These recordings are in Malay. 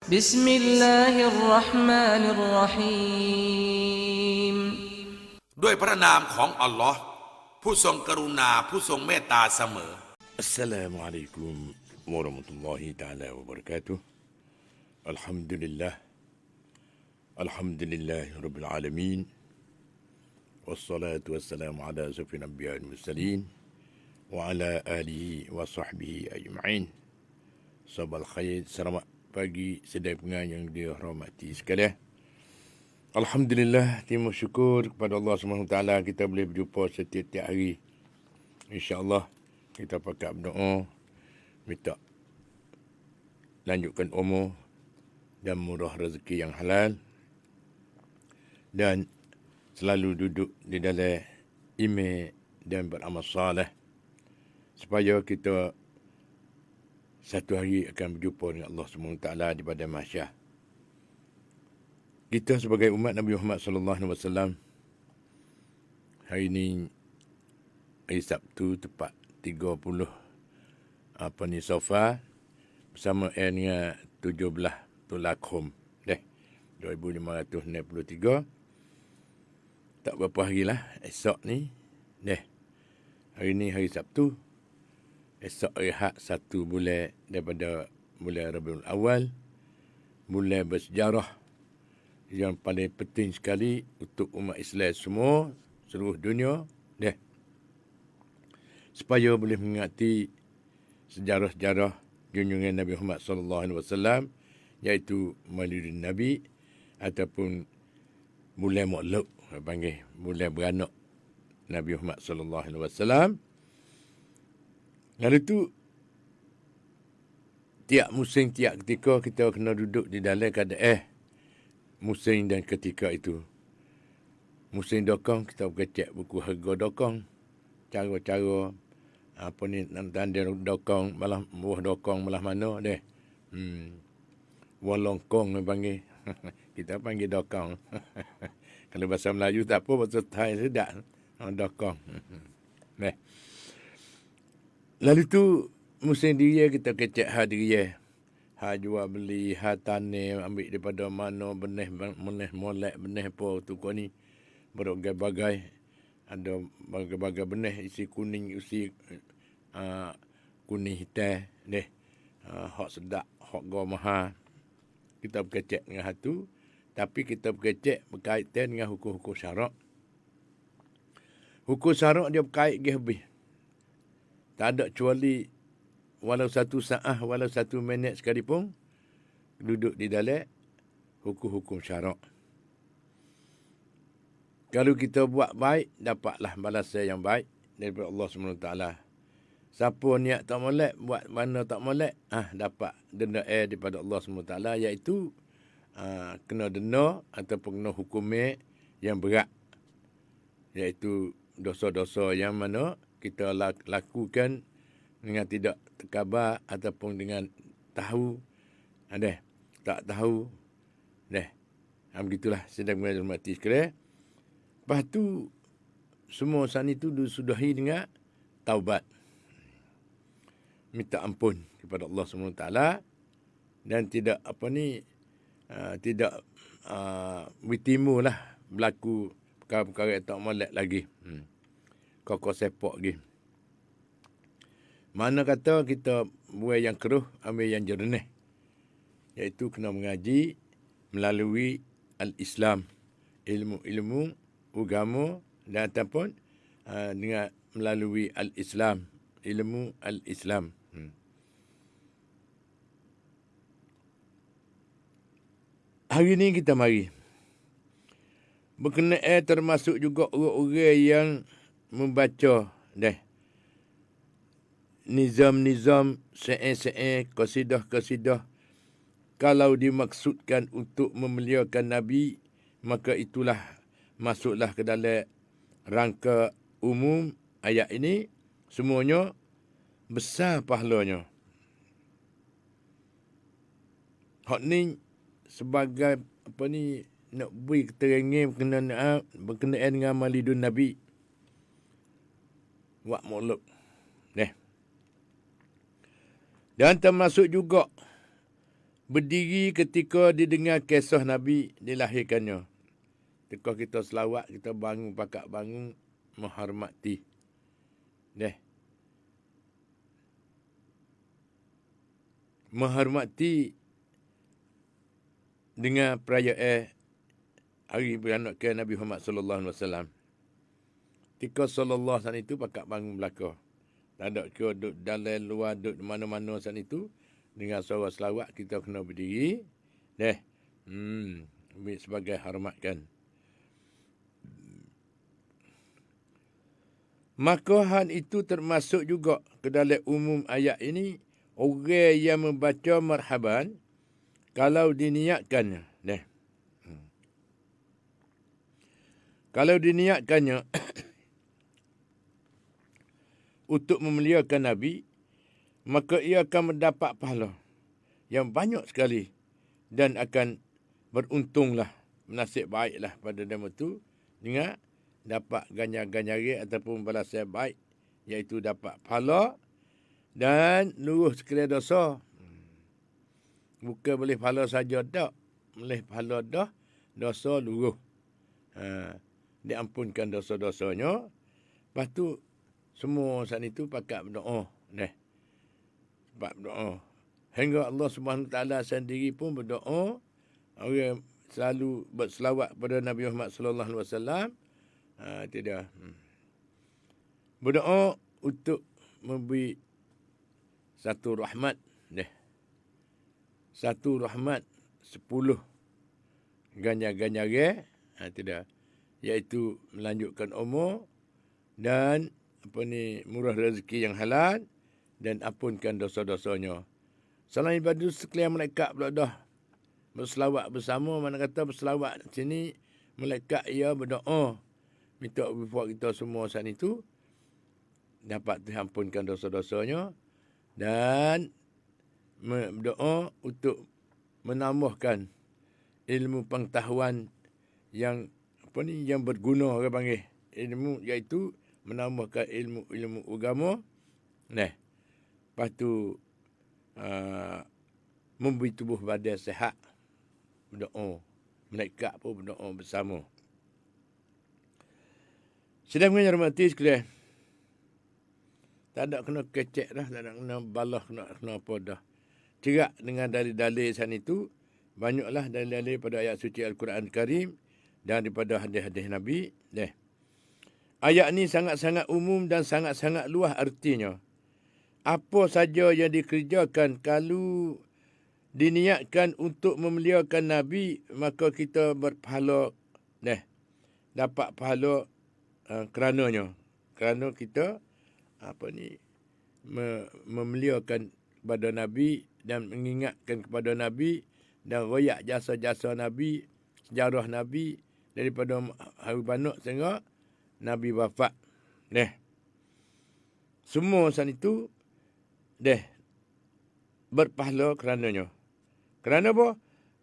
بسم الله الرحمن الرحيم ด้วยพระนามของอัลลอฮ์ผู้ทรงกรุณาผู้ทรงเมตตาเสมอ السلام عليكم ورحمة الله تعالى وبركاته الحمد لله رب العالمين والصلاة والسلام على أشرف الأنبياء والمرسلين وعلى آله وصحبه أجمعين. Sahabat khair, selamat pagi sedaya pendengar yang dirahmati sekalian. Alhamdulillah, terima syukur kepada Allah SWT kita boleh berjumpa setiap hari. InsyaAllah kita pakai berdoa, minta lanjutkan umur dan murah rezeki yang halal, dan selalu duduk di dalam iman dan beramal saleh, supaya kita satu hari akan berjumpa dengan Allah SWT di padang mahsyar. Kita sebagai umat Nabi Muhammad SAW, hari ini hari Sabtu tepat 30 Safar bersama dengan 17 Tulakhum 2563. Tak berapa hari lah esok ni. Hari ni hari Sabtu. Esok rehat 1 bulan daripada bulan Rabiul Awal. Bulan bersejarah yang paling penting sekali untuk umat Islam semua, seluruh dunia. Supaya boleh mengingati sejarah-sejarah junjungan Nabi Muhammad SAW, iaitu Maulidin Nabi ataupun bulan Maulud, panggil bulan beranak Nabi Muhammad SAW. Lalu tu, tiap musim, tiap ketika kita kena duduk di dalam keadaan musim dan ketika itu. Musim dokong, kita berkecek buku harga dokong, cara-cara apa ni, tanda dokong, malah buah dokong malah mana deh. Buah longkong panggil. Kita panggil dokong. Kalau bahasa Melayu tak apa, bahasa Thai sedap. Dokong. Lalu tu musim dia kita kecek ha dia. Ha jual beli, ha tanam, ambil daripada mana benih molek, benih apa tu kau ni. Berbagai-bagai. Ada berbagai-bagai benih, isi kuning, isi kuning hitam. Hak sedap, hak mahal. Kita berkecek dengan hatu. Tapi kita berkecek berkaitan dengan hukum-hukum syarak. Hukum syarak dia berkait dengan habis. Tak ada kecuali walau 1 saat, walau 1 minit sekalipun duduk di dalam hukum-hukum syarak. Kalau kita buat baik, dapatlah balasan yang baik daripada Allah SWT. Siapa niat tak molek, buat mana tak molek, dapat denda daripada Allah SWT, iaitu kena denda ataupun kena hukumnya yang berat, iaitu dosa-dosa yang mana kita lakukan dengan tidak terkhabar ataupun dengan tahu, tak tahu. Begitulah sedang menghormati sekalian. Lepas tu semua urusan itu disudahi dengan taubat. Minta ampun kepada Allah SWT dan tidak tidak bertimulah berlaku perkara-perkara yang tak molek lagi. Kau sepak lagi. Mana kata kita buat yang keruh, ambil yang jernih. Iaitu kena mengaji melalui al-Islam. Ilmu-ilmu, agama dan ataupun dengan melalui al-Islam. Ilmu al-Islam. Hari ni kita mari berkenaan termasuk juga orang-orang yang membaca nizam-nizam, syair-syair, qasidah-qasidah. Kalau dimaksudkan untuk memuliakan Nabi, maka itulah masuklah ke dalam rangka umum ayat ini. Semuanya besar pahalanya. Hak ni sebagai nak beri keterangan berkenaan dengan Maulidun Nabi. Wak Maulud. Dan termasuk juga berdiri ketika didengar kisah Nabi dilahirkannya. Ketika kita selawat, kita bangun, pakak bangun, menghormati. Menghormati dengan perayaan hari beranak ke Nabi Muhammad sallallahu alaihi wasallam. Ketika sallallahu saat itu pakak bangun belaka. Tak ada kira duduk dalam luar, duduk mana-mana saat itu. Dengan suara selawat kita kena berdiri. Sebagai hormatkan. Maka hal itu termasuk juga ke dalam umum ayat ini. Orang yang membaca marhaban. Kalau diniatkannya. Kalau diniatkannya untuk memuliakan Nabi, maka ia akan mendapat pahala yang banyak sekali dan akan beruntunglah, nasib baiklah pada nama itu dengan dapat ganjar-ganjari ataupun balasan baik, iaitu dapat pahala dan luruh sekalian dosa. Bukan boleh pahala saja tak, boleh pahala dah, dosa luruh. Diampunkan dosa-dosanya. Lepas tu semua saat itu pakat berdoa. Sebab berdoa. Hingga Allah Subhanahu Taala sendiri pun berdoa. Orang selalu berselawat pada Nabi Muhammad sallallahu alaihi wasallam. Itu dia. Berdoa untuk memberi satu rahmat. Satu rahmat 10 ganjar-ganjari. Itu dia. Iaitu melanjutkan umur dan murah rezeki yang halal dan ampunkan dosa-dosanya. Selain daripada sekalian malaikat pula dah berselawat bersama. Mana kata berselawat sini, malaikat ia berdoa minta buat kita semua saat itu dapat diampunkan dosa-dosanya dan berdoa untuk menambahkan ilmu pengetahuan yang yang berguna, orang panggil ilmu, iaitu menambahkan ilmu agama. Lepas tu memberi tubuh badan sihat. Berdoa. Malaikat pun berdoa bersama. Sedang menghormati sekalian. Tak ada kena kecek dah, tak ada kena balah, kena apa dah. Cerak dengan dalil-dalil sana itu, banyaklah dalil-dalil pada ayat suci Al-Quran Karim dan daripada hadis-hadis Nabi. Ayat ni sangat-sangat umum dan sangat-sangat luas artinya. Apa saja yang dikerjakan kalau diniatkan untuk memuliakan Nabi, maka kita berpahala, dapat pahala kerananya. Kerana kita memuliakan kepada Nabi dan mengingatkan kepada Nabi dan royak jasa-jasa Nabi, sejarah Nabi daripada hari beranak sehingga Nabi wafat. Semua saat itu berpahala kerananya. Kerana apa?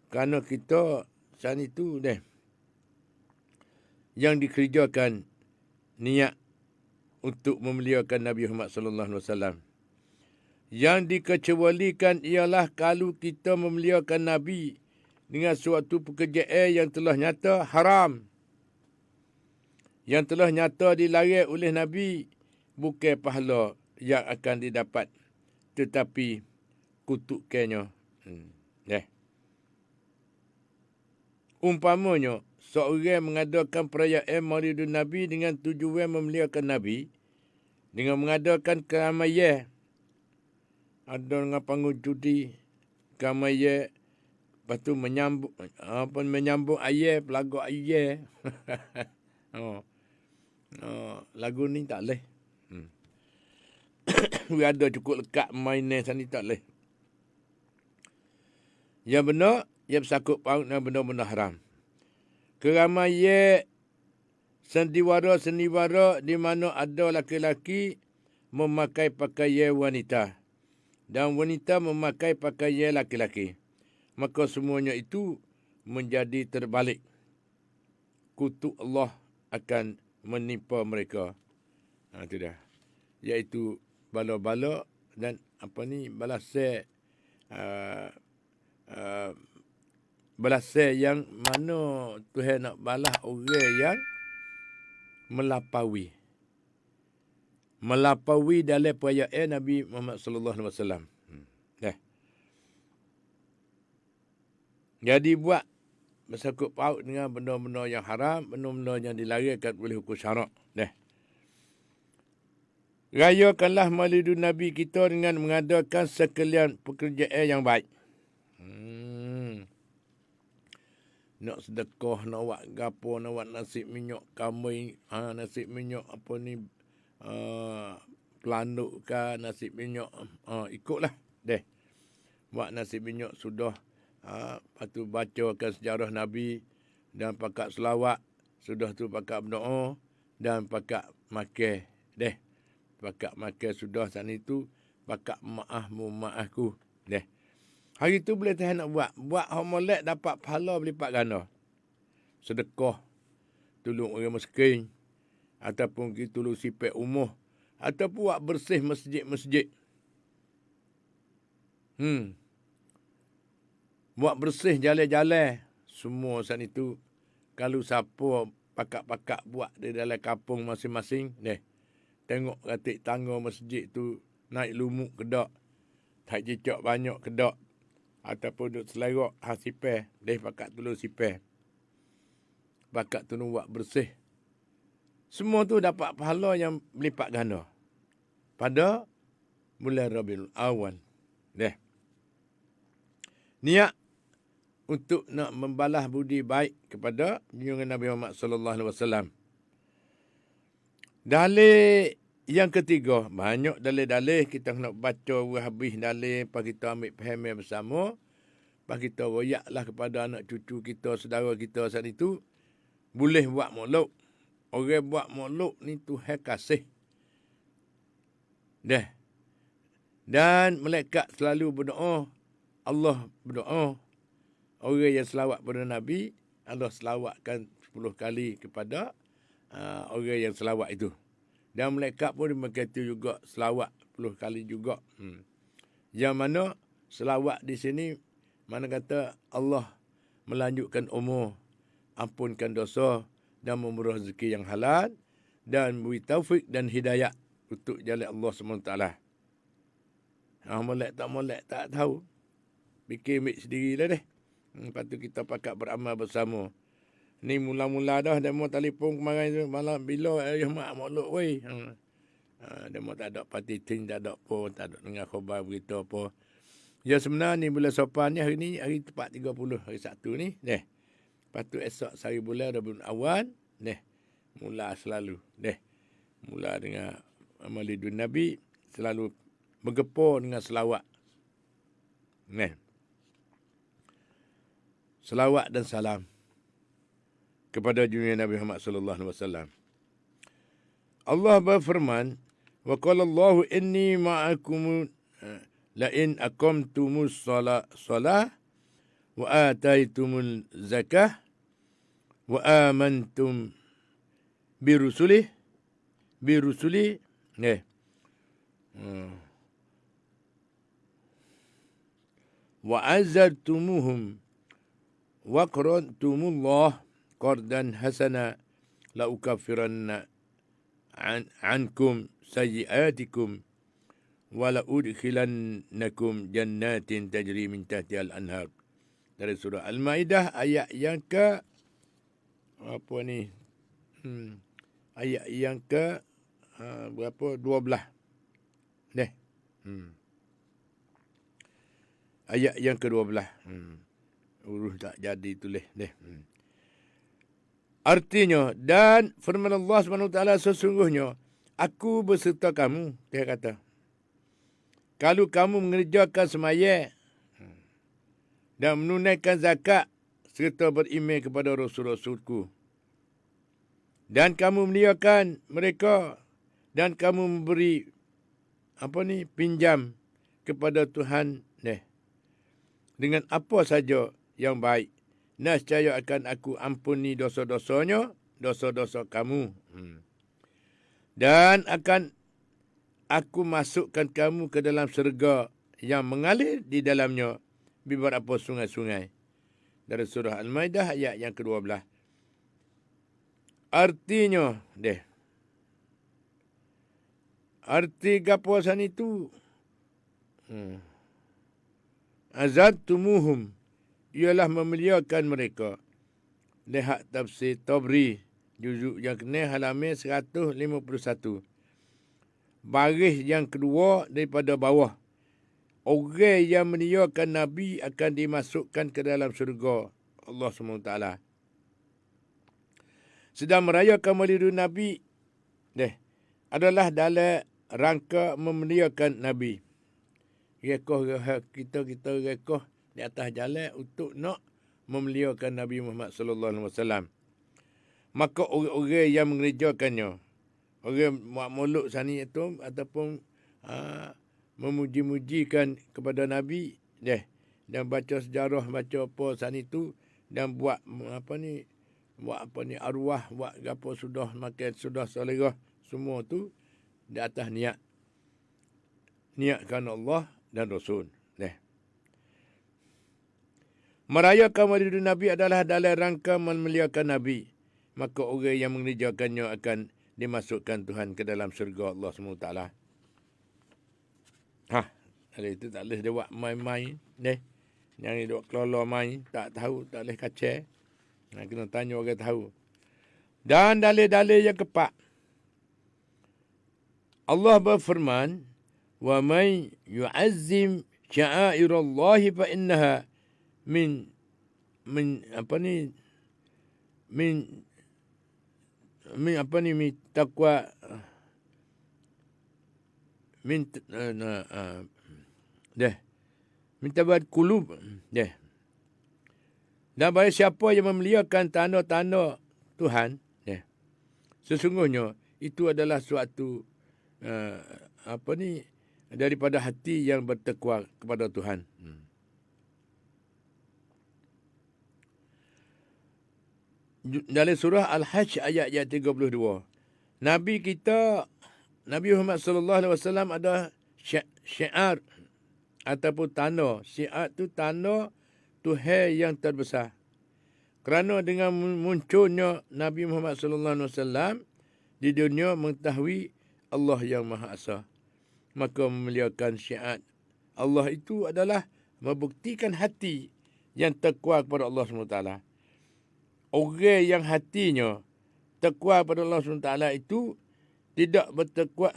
Kerana kita saat itu yang dikerjakan niat untuk memuliakan Nabi Muhammad sallallahu alaihi wasallam. Yang dikecualikan ialah kalau kita memuliakan Nabi dengan suatu pekerjaan yang telah nyata haram. Yang telah nyata dilarang oleh Nabi, bukan pahala yang akan didapat, tetapi kutukannya. Umpamanya, seorang mengadakan perayaan Maulidun Nabi dengan tujuan memuliakan Nabi, dengan mengadakan keramaian, ada dengan panggung judi, keramaian, lepas tu menyambung ayat, pelagak ayat. Lagu ni tak boleh. Ada cukup lekat mainan sana tak boleh. Yang benar, yang bersangkut paut dengan benda-benda haram. Keramaian sendiwara di mana ada laki-laki memakai pakaian wanita dan wanita memakai pakaian laki-laki. Maka semuanya itu menjadi terbalik. Kutuk Allah akan menimpa mereka. Itu dah. Iaitu bala-bala dan balasan belasai yang mana Tuhan nak balas orang yang melampaui dalam perayaan Nabi Muhammad sallallahu alaihi wasallam. Jadi buat bersangkut paut dengan benda-benda yang haram, benda-benda yang dilarangkan oleh hukum syarak. Rayakanlah maulidun Nabi kita dengan mengadakan sekalian pekerjaan yang baik. Nak sedekah, nak buat gapo, nak buat nasi minyak kambing, nasi minyak apa ni, pelanduk ke, nasi minyak, ikutlah. Buat nasi minyak sudah, lepas tu bacakan sejarah Nabi dan pakat selawat, sudah tu pakat berdoa dan pakat makan. Pakat makan sudah saat itu, pakat maafku. Hari tu boleh Tuhan nak buat. Buat hak molek dapat pahala berlipat ganda. Sedekah, tolong orang miskin, ataupun kita tolong sipek umur, ataupun buat bersih masjid-masjid. Buat bersih jalan-jalan. Semua saat itu, kalau siapa pakak-pakak buat di dalam kampung masing-masing, tengok katik tangga masjid tu naik lumuk kedak, tak cicak banyak kedak, ataupun duduk selerak sipeh, pakat tolong sipeh, pakat tolong buat bersih. Semua tu dapat pahala yang berlipat ganda pada bulan Rabiul Awal. Niat untuk nak membalas budi baik kepada junjungan Nabi Muhammad sallallahu alaihi wasallam. Dalil yang ketiga, banyak dalil-dalil kita nak baca habis dalil, lepas kita ambil faham bersama, lepas kita royaklah kepada anak cucu kita, saudara kita saat itu, boleh buat maulud. Orang buat maulud ni Tuhan kasih. Dan malaikat selalu berdoa, Allah berdoa. Orang yang selawat pada Nabi, Allah selawatkan 10 kali kepada orang yang selawat itu. Dan malaikat pun berkata juga selawat 10 kali juga. Yang mana selawat di sini, mana kata Allah melanjutkan umur, ampunkan dosa dan memberi rezeki yang halal dan beri taufik dan hidayah untuk jalan Allah SWT. Molek tak molek tak tahu. Fikir ambil sendirilah Lepas tu kita pakat beramal bersama. Ni mula-mula dah demo telefon kemarin tu, malam bila mak maulud weh. Demo tak ada parti ting, tak ada apa, tak ada dengar khabar berita apa. Ya sebenarnya ni bulan sopan ni, hari ni hari tepat 30 hari Sabtu ni. Lepas tu esok sehari bulan Rabiul Awal. Mula selalu. Mula dengan maulidun Nabi, selalu bergepur dengan selawat. Selawat dan salam kepada junjungan Nabi Muhammad sallallahu alaihi wasallam. Allah berfirman, wa qala Allahu inni ma'akum la in aqamtumus salah wa ataitumul zakah wa amantum bi rusuli wa azzartumuhum wa qarantumullah qardan hasana la ukaffiranna ankum sayyi'atikum wa la udkhilannakum jannatin tajri min tahtiha al-anhar. Dari surah Al-Maidah ayat yang ke apa ni? Ayat yang ke berapa? 12. Ayat yang ke-12. Urus tak jadi tulis. Artinya, dan firman Allah SWT sesungguhnya, aku berserta kamu, dia kata. Kalau kamu mengerjakan semaya dan menunaikan zakat serta beriman kepada Rasul-Rasulku, dan kamu melihatkan mereka dan kamu memberi pinjam kepada Tuhan dengan apa saja yang baik, nescaya akan aku ampuni dosa-dosanya, dosa-dosa kamu. Dan akan aku masukkan kamu ke dalam syurga yang mengalir di dalamnya beberapa sungai-sungai. Dari surah Al-Maidah ayat yang ke-12. Artinya, arti gapuasan itu, azadtumuhum, ialah memuliakan mereka. Lihat tafsir Tabri, juzuk yang kena halaman 151. Baris yang kedua daripada bawah. Orang yang memuliakan Nabi akan dimasukkan ke dalam syurga Allah SWT. Sedang merayakan maulidun Nabi adalah dalam rangka memuliakan Nabi. Kita rekoh di atas jalan untuk nak memuliakan Nabi Muhammad sallallahu alaihi wasallam. Maka orang-orang yang mengerjakannya, orang buat mulut sani itu ataupun memuji-mujikan kepada Nabi dan baca sejarah, baca apa sani itu dan buat arwah, buat apa sudah makan, sudah salihah, semua tu di atas niat kerana Allah dan Rasul. Merayakan maulidun Nabi adalah dalam rangka memuliakan Nabi. Maka orang yang mengerjakannya akan dimasukkan Tuhan ke dalam syurga Allah SWT. Kalau itu tak boleh dia buat main-main. Yang dia buat kelolo main, tak tahu, tak boleh kacau. Kena tanya orang tahu. Dan dalil-dalil yang keempat. Allah berfirman, "Wa may yu'azzim sya'airallahi fa innaha min taqwa min tabad qulub." Dan bagi siapa yang memuliakan tanda-tanda Tuhan, sesungguhnya itu adalah suatu daripada hati yang bertakwa kepada Tuhan. Dalam surah Al-Hajj ayat 32. Nabi kita, Nabi Muhammad sallallahu alaihi wasallam ada syiar ataupun tanda. Syiar tu tanda Tuhan yang terbesar. Kerana dengan munculnya Nabi Muhammad sallallahu alaihi wasallam di dunia mengetahui Allah yang Maha Esa. Maka memuliakan syiar Allah itu adalah membuktikan hati yang takwa kepada Allah SWT. Orang yang hatinya takwa kepada Allah SWT itu tidak bertakwa.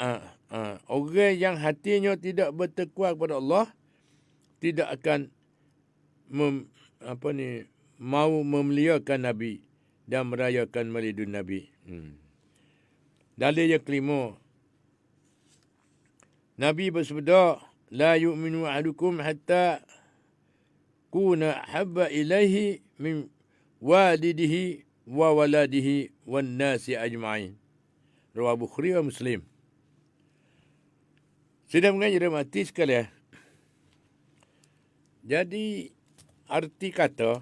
Orang yang hatinya tidak bertakwa kepada Allah tidak akan mau memuliakan Nabi dan merayakan maulidun Nabi. Dalil yang kelima. Nabi bersabda, "La yu'minu ahadukum hatta kuna habba ilaihi min walidihi wa waladihi wan nasi ajma'in." Riwayat Bukhari wa Muslim. Sudah mengajar mati sekali. Jadi arti kata,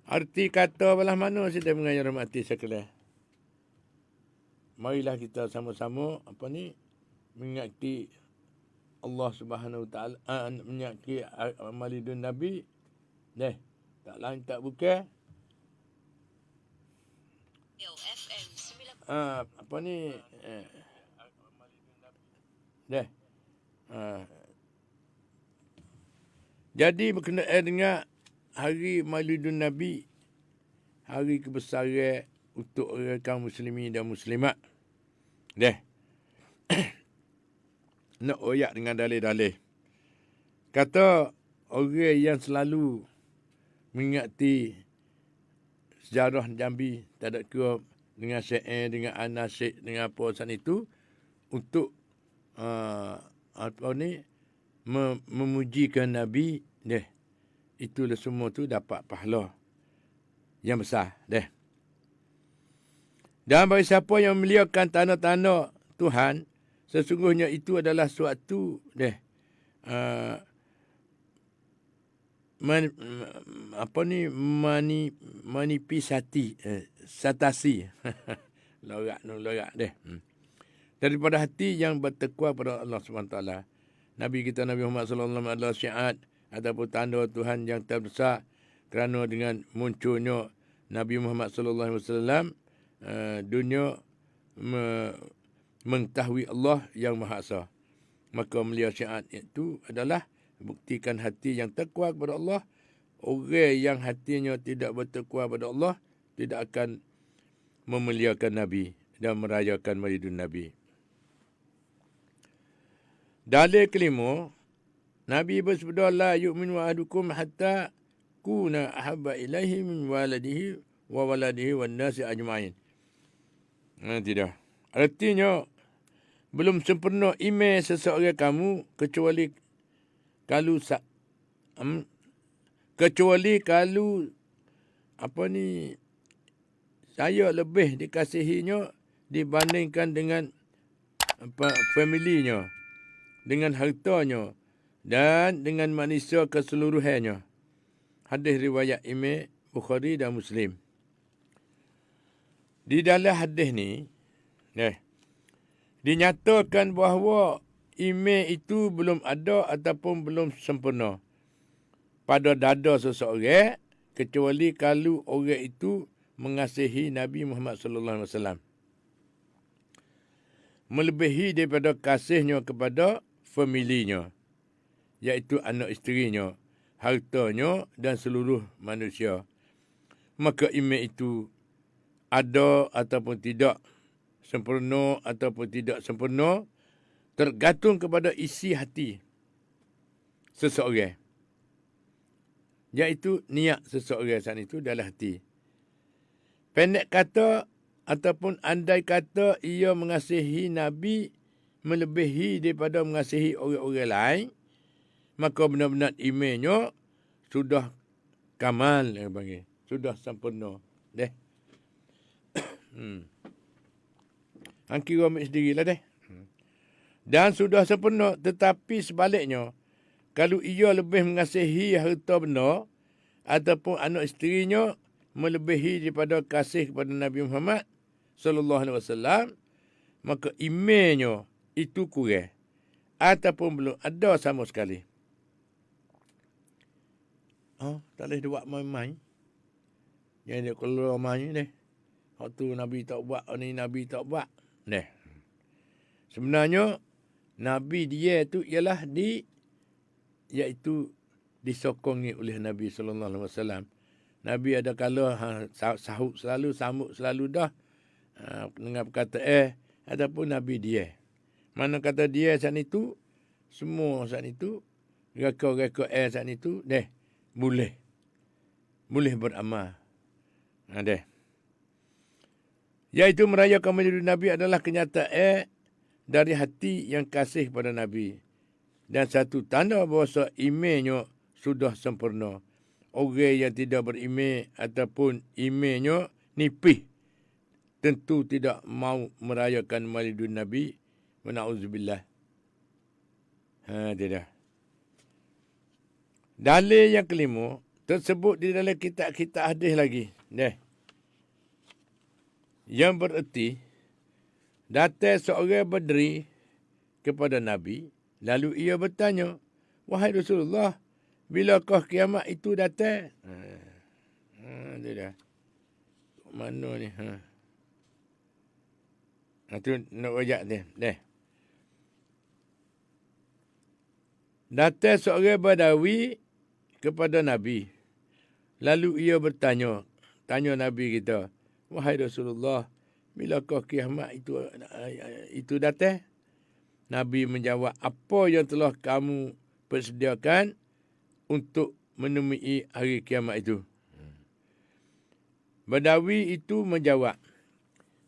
arti kata belah mana sudah mengajar mati sekali. Marilah kita sama-sama mengingati Allah Subhanahu Wa Taala, mengingati maulidun Nabi. Tak lain tak bukan. Jadi berkenaan dengan hari maulidun Nabi, hari kebesaran untuk kaum muslimin dan muslimat. Nak oyak dengan dalil-dalil. Kata orang yang selalu mengingati sejarah Jambi, tak ada kira dengan syair, dengan anasik, dengan apa san itu, untuk memujikan Nabi, itulah semua tu dapat pahala yang besar. Dan bagi siapa yang memuliakan tanda-tanda Tuhan, sesungguhnya itu adalah suatu manifestasi lorak daripada hati yang bertakwa pada Allah SWT. Nabi kita Nabi Muhammad sallallahu alaihi wasallam adalah syiar ataupun tanda Tuhan yang terbesar, kerana dengan munculnya Nabi Muhammad sallallahu alaihi wasallam dunia mengetahui Allah yang Maha Esa. Maka melia syiar itu adalah buktikan hati yang takwa kepada Allah. Orang yang hatinya tidak bertakwa kepada Allah tidak akan memuliakan Nabi dan merayakan Maulidun Nabi. Dalil kelima, Nabi bersabda, la yu'minu ahadukum hatta kuna ahabba ilaihi min waladihi wa waladihi wan nasi ajma'in. Tidak. Artinya, belum sempurna iman seseorang kamu kecuali kalau saya lebih dikasihinya dibandingkan dengan familinya, dengan hartanya dan dengan manusia keseluruhannya. Hadis riwayat Imam Bukhari dan Muslim. Di dalam hadis ni, dinyatakan bahawa iman itu belum ada ataupun belum sempurna pada dada seseorang kecuali kalau orang itu mengasihi Nabi Muhammad sallallahu alaihi wasallam melebihi daripada kasihnya kepada familinya, iaitu anak isterinya, hartanya dan seluruh manusia. Maka iman itu ada ataupun tidak, sempurna ataupun tidak sempurna, tergantung kepada isi hati seseorang, iaitu niat seseorang saat itu dalam hati. Pendek kata ataupun andai kata ia mengasihi Nabi melebihi daripada mengasihi orang-orang lain, maka benar-benar imannya sudah kamal, sudah sempurna. Hang kira ambil sendirilah deh. Dan sudah sempurna, tetapi sebaliknya, kalau ia lebih mengasihi harta benda ataupun anak isterinya melebihi daripada kasih kepada Nabi Muhammad sallallahu alaihi wasallam, maka imannya itu kurang ataupun belum ada sama sekali. Tak boleh buat main-main. Yang dia keluar main ni. Waktu Nabi tak buat, ni Nabi tak buat. Sebenarnya Nabi dia tu ialah iaitu disokongi oleh Nabi sallallahu alaihi wasallam. Nabi ada kala sahut selalu, sambut selalu dah. Dengar perkataan ataupun Nabi dia. Mana kata dia saat itu, semua saat itu, reka-reka saat itu, boleh beramal. Iaitu merayakan Maulid Nabi adalah kenyataan dari hati yang kasih kepada Nabi. Dan satu tanda bahawa imannya sudah sempurna. Orang yang tidak beriman ataupun imannya nipis, tentu tidak mau merayakan Maulidun Nabi. Na'udzubillah. Tidak. Dalil yang kelima tersebut di dalam kitab-kitab hadis lagi. Yang bererti, datang seorang berdiri kepada Nabi, lalu ia bertanya, wahai Rasulullah, bilakah kiamat itu datang? Tidak. Mana ni? Itu nak wajak dia. Datang seorang Badawi kepada Nabi. Lalu ia bertanya, tanya Nabi kita, wahai Rasulullah, bilakah kiamat itu datang? Nabi menjawab, apa yang telah kamu persediakan untuk menemui hari kiamat itu? Badawi itu menjawab,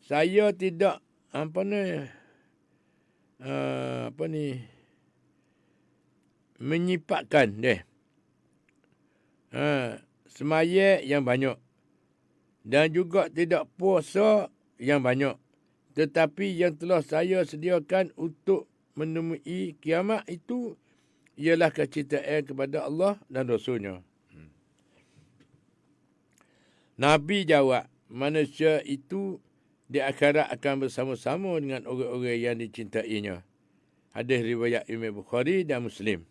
saya tidak menyipatkan semaya yang banyak dan juga tidak puasa yang banyak, tetapi yang telah saya sediakan untuk menemui kiamat itu ialah kecintaan kepada Allah dan Rasulnya. Nabi jawab, manusia itu di akhirat akan bersama-sama dengan orang-orang yang dicintainya. Hadis riwayat Imam Bukhari dan Muslim.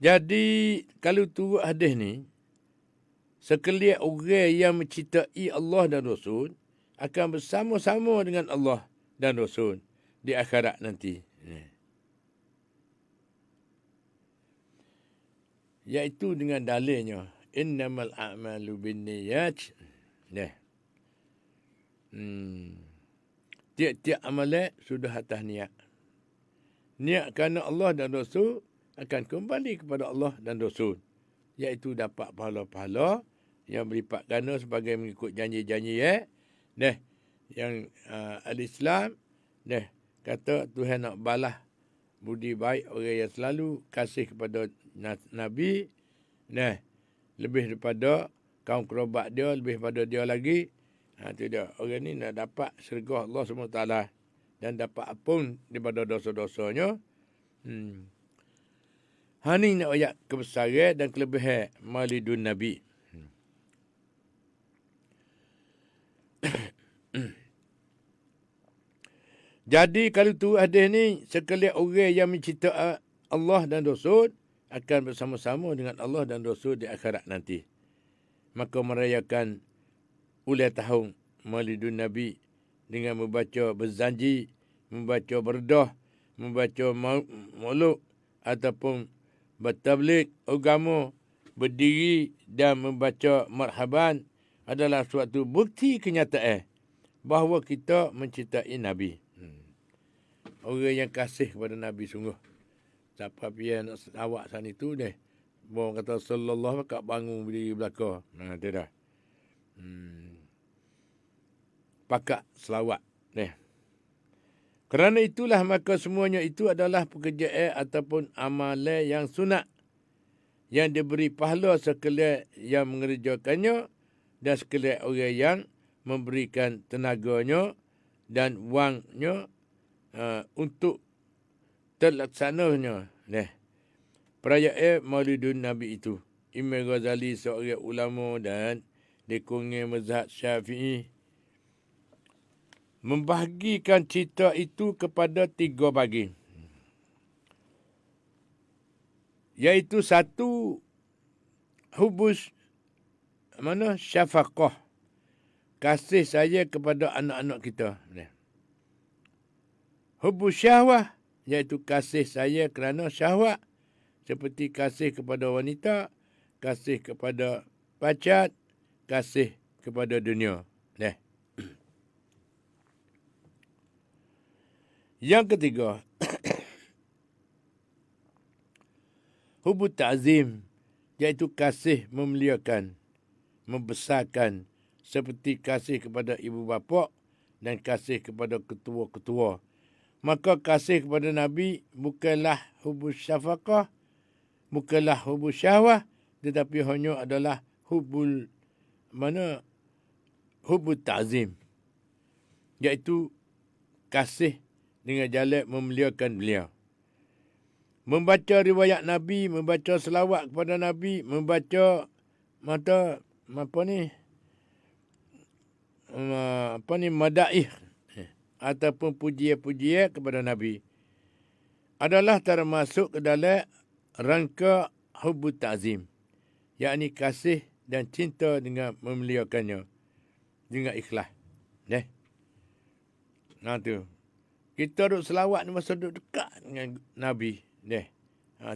Jadi kalau turut hadis ni, sekalian orang yang mencintai Allah dan Rasul akan bersama-sama dengan Allah dan Rasul di akhirat nanti. Iaitu dengan dalilnya innamal a'malu binniyat. Tiap-tiap amalan sudah atas niat. Niat kerana Allah dan Rasul akan kembali kepada Allah dan Rasul. Iaitu dapat pahala-pahala yang berlipat ganda sebagai mengikut janji-janji yang al-Islam kata Tuhan nak balas budi baik orang yang selalu kasih kepada Nabi lebih daripada kaum kerabat dia, lebih daripada dia lagi. Itu dia. Orang ni nak dapat syurga Allah SWT dan dapat ampun daripada dosa-dosanya. Ni nak ayat kebesaran dan kelebihan Maulidun Nabi. Jadi kalau tu hadis ni, sekalian orang yang mencintai Allah dan Rasul akan bersama-sama dengan Allah dan Rasul di akhirat nanti. Maka merayakan ulang tahun Maulidun Nabi dengan membaca berzanji, membaca berdah, membaca maulud ataupun bertabligh agama, berdiri dan membaca marhaban adalah suatu bukti kenyataan bahawa kita mencintai Nabi. Orang yang kasih kepada Nabi sungguh. Siapa pian nak awak sana itu deh. Bawa kata sallallahu kat bangun berdiri belakang. Tidak. Pakat selawat. Kerana itulah maka semuanya itu adalah pekerjaan ataupun amalan yang sunat. Yang diberi pahala sekalian yang mengerjakannya dan sekalian orang yang memberikan tenaganya dan wangnya untuk terlaksananya. Perayaan Maulidun Nabi itu. Imam Ghazali seorang ulama dan dikungi mazhab Syafi'i membahagikan cerita itu kepada 3 bagi. Iaitu satu, hubus syafaqah. Kasih saya kepada anak-anak kita. Hubus syahwah, iaitu kasih saya kerana syahwat. Seperti kasih kepada wanita, kasih kepada pacar, kasih kepada dunia. Yang ketiga, hubut ta'zim, iaitu kasih memuliakan, membesarkan, seperti kasih kepada ibu bapa dan kasih kepada ketua-ketua. Maka kasih kepada Nabi bukanlah hubus syafaqah, bukanlah hubus syahwah, tetapi hanya adalah hubut ta'zim, iaitu kasih dengan jalan memuliakan beliau. Membaca riwayat Nabi, membaca selawat kepada Nabi, membaca madaih ataupun pujian-pujian kepada Nabi adalah termasuk ke dalam rangka hubut ta'zim, yakni kasih dan cinta dengan memuliakannya dengan ikhlas. Tu. Kita duduk selawat ni masa duduk dekat dengan Nabi.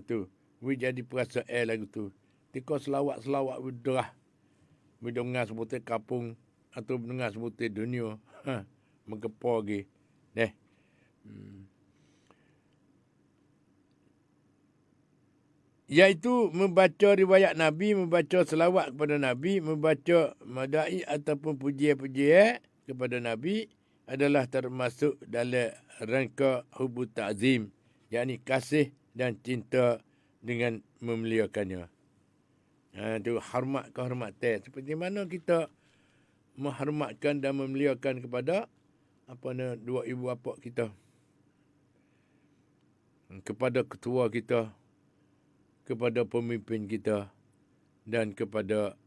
Tu. Jadi perasaan lagu tu. Tika selawat-selawat berderah. Mendengar sebutir kapung atau mendengar sebutir dunia. Menggepar lagi. Iaitu membaca riwayat Nabi, membaca selawat kepada Nabi, membaca madai ataupun pujian-pujian kepada Nabi adalah termasuk dalam rangka hubut ta'zim, yakni kasih dan cinta dengan memuliakannya. Itu hormat kehormatan. Seperti mana kita menghormatkan dan memuliakan kepada dua ibu bapa kita, kepada ketua kita, kepada pemimpin kita dan kepada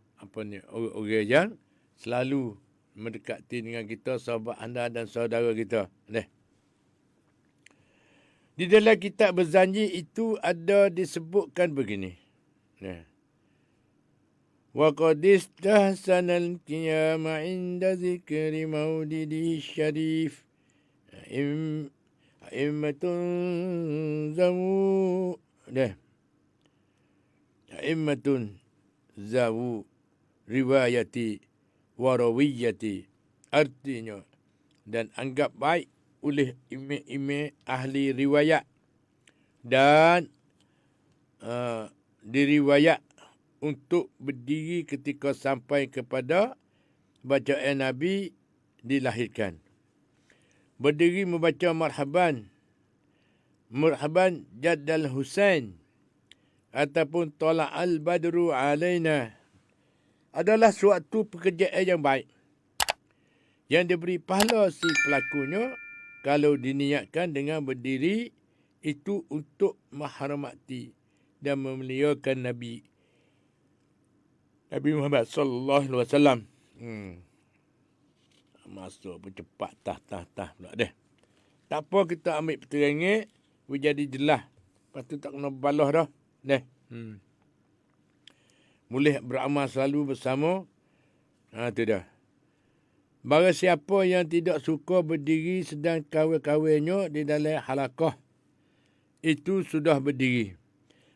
orang yang selalu mendekati dengan kita, sahabat anda dan saudara kita. Di dalam kitab berjanji itu ada disebutkan begini. Wa qad istahsana al-qiyama 'inda zikri maulidihi syarif. A'immatun zawu. A'immatun zawu riwayati warawiyati. Artinya, dan anggap baik oleh imam-imam ahli riwayat dan diriwayat untuk berdiri ketika sampai kepada bacaan Nabi dilahirkan. Berdiri membaca marhaban Jaddal Husain ataupun Tala'al Badru alaina adalah suatu pekerjaan yang baik yang diberi pahala si pelakunya kalau diniatkan dengan berdiri itu untuk menghormati dan memuliakan Nabi Muhammad sallallahu alaihi wasallam. Masuk pun cepat tah pula deh. Tak apa, kita ambil peterangan jadi jelas. Lepas tu tak kena balah dah. Deh. Boleh beramal selalu bersama. Tu dah. Barang siapa yang tidak suka berdiri sedang kawan-kawannya di dalam halaqah, itu sudah berdiri,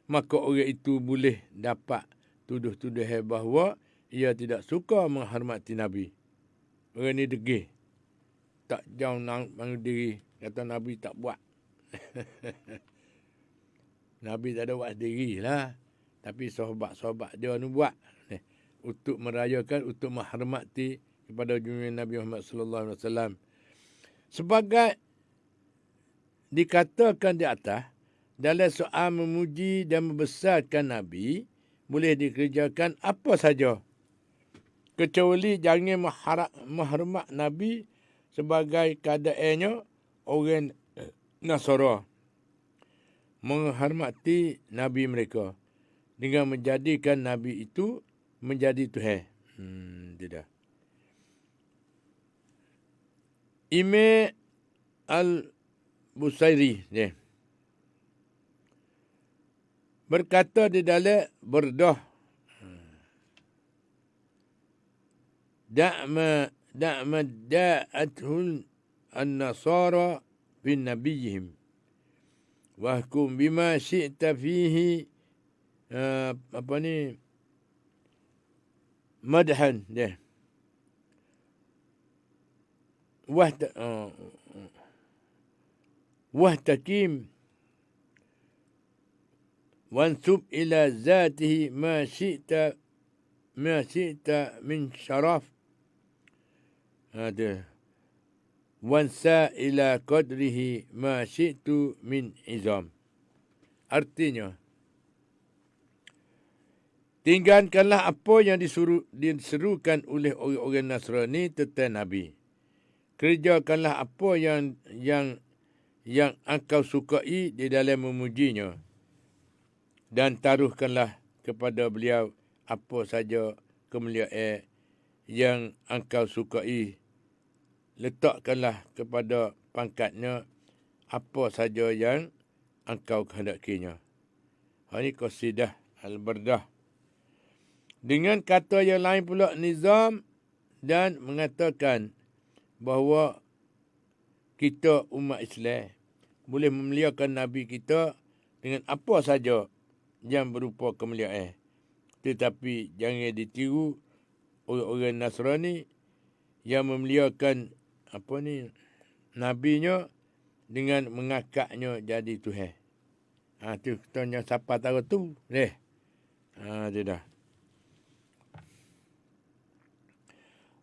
maka orang itu boleh dapat tuduh-tuduh bahawa ia tidak suka menghormati Nabi. Orang ni degil. Tak jauh bangun diri. Kata Nabi tak buat. Nabi tak ada buat sendiri lah. Tapi sahabat-sahabat dia ni buat. Untuk merayakan, untuk menghormati kepada junjungan Nabi Muhammad sallallahu alaihi wasallam. Sebagai dikatakan di atas, dalam soal memuji dan membesarkan Nabi, boleh dikerjakan apa saja. Kecuali jangan menghormat Nabi sebagai keadaannya orang Nasara. Menghormati Nabi mereka dengan menjadikan Nabi itu menjadi Tuhan. Tidak. Imam Al-Busairi berkata di dalam Burdah, da'ma da'athul an-nasara bin nabiyihim wahkum bima syi'ta fihi madhan wahtakim wansub ila zatihi ma syi'ta min syaraf wansa ila qadrihi ma syi'tu min izam. Artinya, tinggalkanlah apa yang diserukan oleh orang-orang Nasrani tentang Nabi. Kerjakanlah apa yang engkau sukai di dalam memujinya. Dan taruhkanlah kepada beliau apa saja kemuliaan yang engkau sukai. Letakkanlah kepada pangkatnya apa saja yang engkau kehendakinya. Ini qasidah Al-Burdah. Dengan kata yang lain pula, Nizam dan mengatakan bahawa kita umat Islam boleh memuliakan Nabi kita dengan apa saja yang berupa kemuliaan. Tetapi jangan ditiru orang-orang Nasrani yang memuliakan Nabinya dengan mengangkatnya jadi Tuhan. Tu tanya siapa tahu tu. Tidak.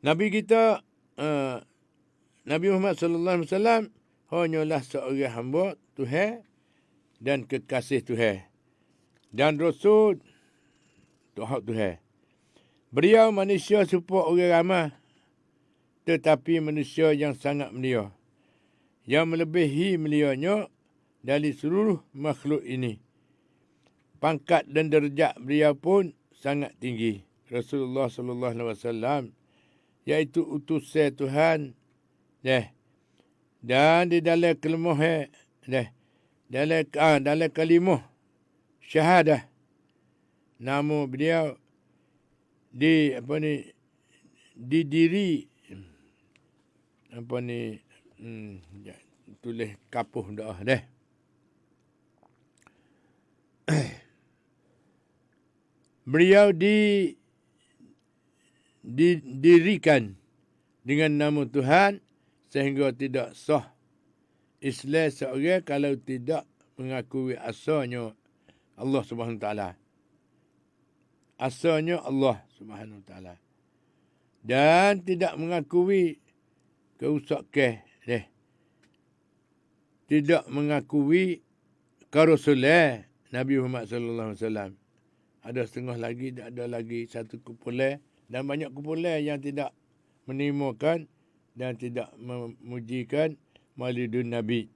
Nabi kita Nabi Muhammad sallallahu alaihi wasallam hanyalah seorang hamba Tuhan dan kekasih Tuhan dan Rasul Tuhan. Beliau manusia serupa orang ramai, tetapi manusia yang sangat mulia, yang melebihi mulianya dari seluruh makhluk ini. Pangkat dan derajat beliau pun sangat tinggi. Rasulullah sallallahu alaihi wasallam iaitu utusan Tuhan dan di dalam kelemahan dalam kalimah syahadah nama beliau didiri tulis kapuh dah deh. Beliau didirikan dengan nama Tuhan sehingga tidak sah Islam seorang kalau tidak mengakui asalnya Allah Subhanahu Wa Taala. Asalnya Allah Subhanahu Wa Taala. Dan tidak mengakui keusakan deh. Tidak mengakui kerasulan Nabi Muhammad sallallahu alaihi wasallam. Ada setengah lagi, ada lagi satu kumpulan dan banyak kumpulan yang tidak menerimakan dan tidak memujikan Maulidun Nabi.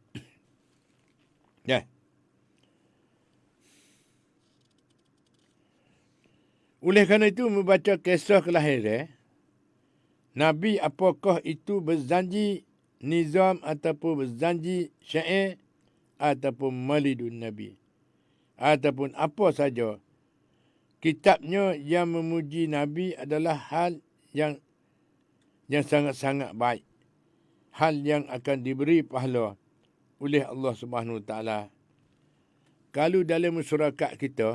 Ya. Oleh kerana itu membaca kisah kelahiran Nabi, apakah itu berjanji nizam ataupun berjanji syair ataupun Maulidun Nabi ataupun apa saja, kitabnya yang memuji Nabi adalah hal yang sangat-sangat baik. Hal yang akan diberi pahala oleh Allah Subhanahu Wa Taala. Kalau dalam masyarakat kita,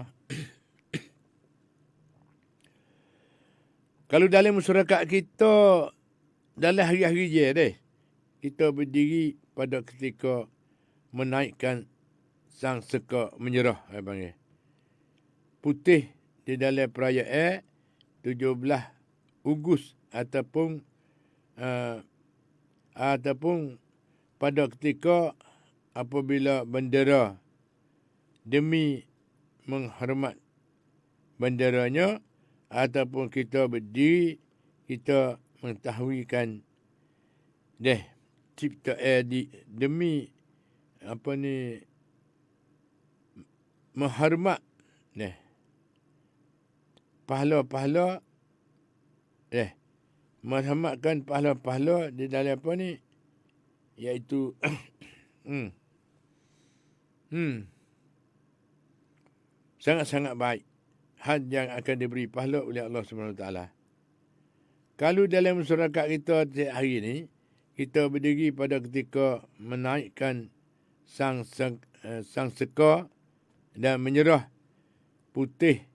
dalam hari-hari je deh, kita berdiri pada ketika menaikkan sang seka menyerah, panggil. Putih di dalam perayaan 17 Ogos ataupun pada ketika apabila bendera demi menghormat benderanya ataupun kita berdiri, kita mentahwikan cipta demi menghormat pahala-pahala menghormatkan pahala-pahala di dalam iaitu sangat-sangat baik. Hal yang akan diberi pahala oleh Allah Subhanahu Wa Taala. Kalau dalam masyarakat kita hari ini, kita berdiri pada ketika menaikkan sang seka dan menyerah putih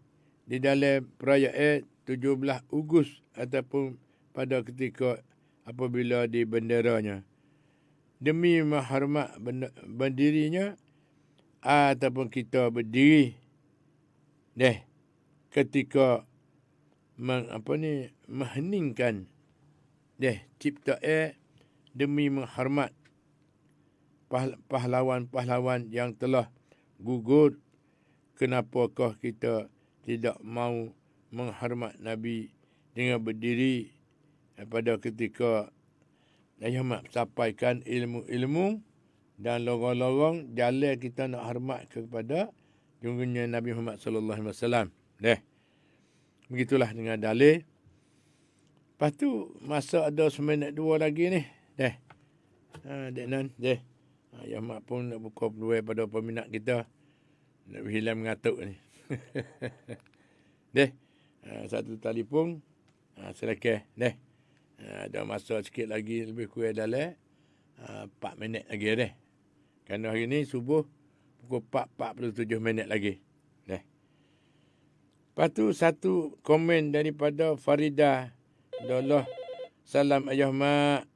di dalam perayaan 17 Ogos ataupun pada ketika apabila di benderanya demi menghormat berdirinya ataupun kita berdiri ketika mengheningkan cipta demi menghormat pahlawan-pahlawan yang telah gugur. Kenapakah kita tidak mau menghormat Nabi dengan berdiri pada ketika Ayahmat sampaikan ilmu-ilmu dan lorong-lorong jalan kita nak hormat kepada junjungan Nabi Muhammad sallallahu alaihi wasallam. Begitulah dengan dalil. Lepas tu masa ada seminit 2 lagi ni. Dek Nan, Ayahmat pun nak buka peluang pada peminat kita. Nak berhilang mengatuk ni. Satu telefon. Silakan. Ada masa sikit lagi, lebih kurang dalam 4 minit lagi deh. Kerana hari ni subuh pukul 4:47 minit lagi. Lepas tu satu komen daripada Farida. Allah, salam Ayah Mak.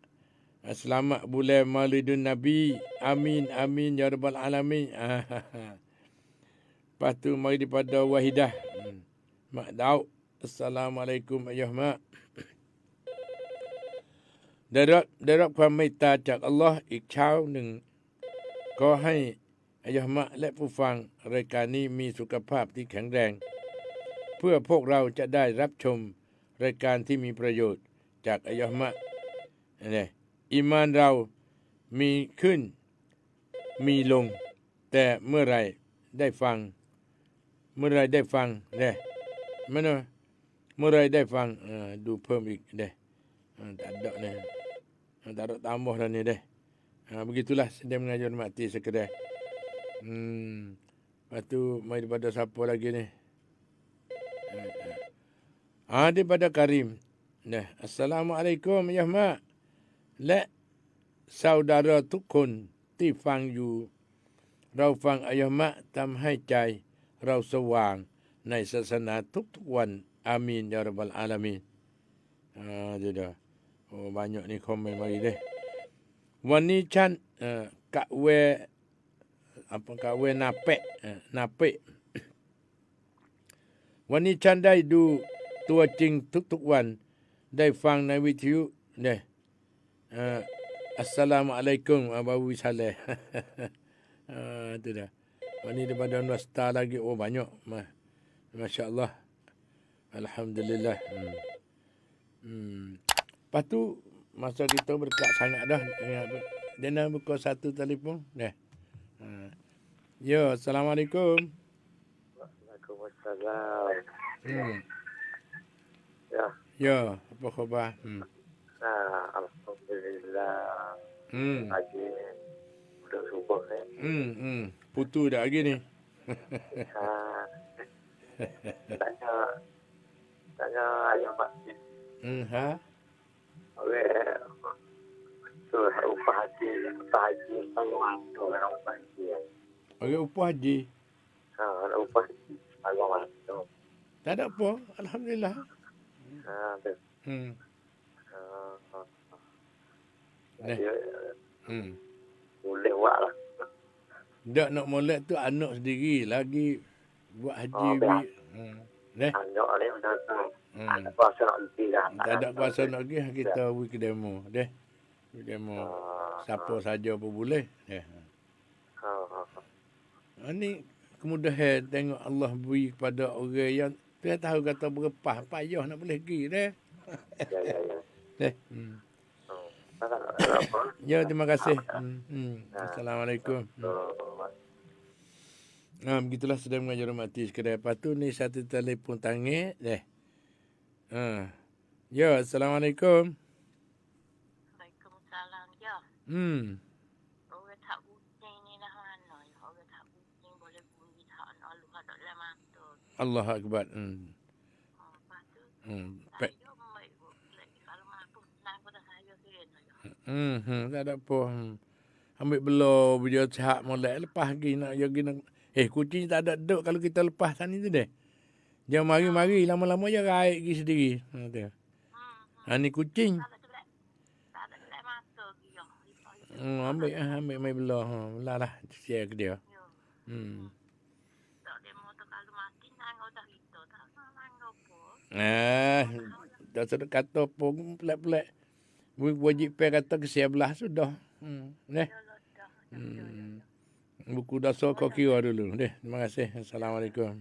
Selamat bulan Maulidun Nabi. Amin, amin, ya Rabbal Alamin. Lepas tu mari daripada Wahidah. Mak Daud. Assalamualaikum Ayah Mak.ได้รับความเมตตาจากอัลลอฮ์อีกเช้าหนึ่งขอให้อายะห์มะและผู้ฟังรายการนี้มีสุขภาพที่แข็งแรงเพื่อพวกเราจะได้รับชมรายการที่มีประโยชน์จากอายะห์มะอีมานเรามีขึ้นมีลงแต่เมื่อไรได้ฟังเมื่อไรได้ฟังดูเพิ่มอีกtak ada ni. Tak ada tambah dah ni deh. Begitulah sedang mengajar mati sekedar. Lepas tu, mai daripada siapa lagi ni? Daripada Karim. Nah, Assalamualaikum, ya mak. Lek saudara tukun ti fang yu. Rau fang ayah mak tam hai cai. Rau sewang. Nai sasana tuk wan. Amin ya rabbal alamin. Dia dah. Oh, banyak ni komen mari deh. Wani chan kak we napek. Napek. Wani chan dai du tua ching tuk wan. Dai fang nai with you. Deh. Assalamualaikum Abu Saleh. Itu dah. Ini daripada Nuasta lagi. Oh banyak. Masya Allah. Alhamdulillah. Lepas tu masa kita berkat sangat dah. Dia nak buka satu telefon. Dah. Yo, Assalamualaikum. Waalaikumsalam. Ya. Yo, apa khabar? Alhamdulillah. Lagi udah subuh ni. Putu dah lagi ni. Tanya ayam masjid. Tu upah haji peluang tu orang upah haji. Upah haji. Upah peluang tu. Tak ada apa, alhamdulillah. Boleh buat lah. Tak nak molek tu anak sendiri lagi buat haji. Anak ni dah tu. Anak kuasa nak pergi dah. Tak ada kuasa nak pergi, kita pergi ke demo. Pergi demo. Siapa saja pun boleh. Ini kemudahan tengok Allah beri kepada orang yang dia tahu kata berepah, payah nak boleh pergi. Ya, terima kasih. Assalamualaikum. Begitulah sedang mengajar mati sekadar. Lepas tu ni satu telefon tangan. Ya, Assalamualaikum. Waalaikumsalam. Ya. Orang tak bunyi ni dah mana? Orang tak bunyi boleh bunyi tak lalu ada dalam mata. Allah Akbar. Lepas tu. Saya kalau mampu senang pada saya kena. Tak ada apa. Ambil belah dia cak molek lepas lagi nak pergi nak. Kucing tak ada duduk kalau kita lepas sana tu deh. Dia mari-mari lama-lama je raik pergi sendiri. Ni kucing. Tak ada dalam mata dia. Ambil mai belah. Belah lah share ke dia. Tak dia motor kalau mati nangau dah kita. Tak nangau pun. Dah sudah kata pun pelik-pelik. Wajib pay kata ke sebelah sudah. Buku dasar kau kira dulu. Terima kasih. Assalamualaikum.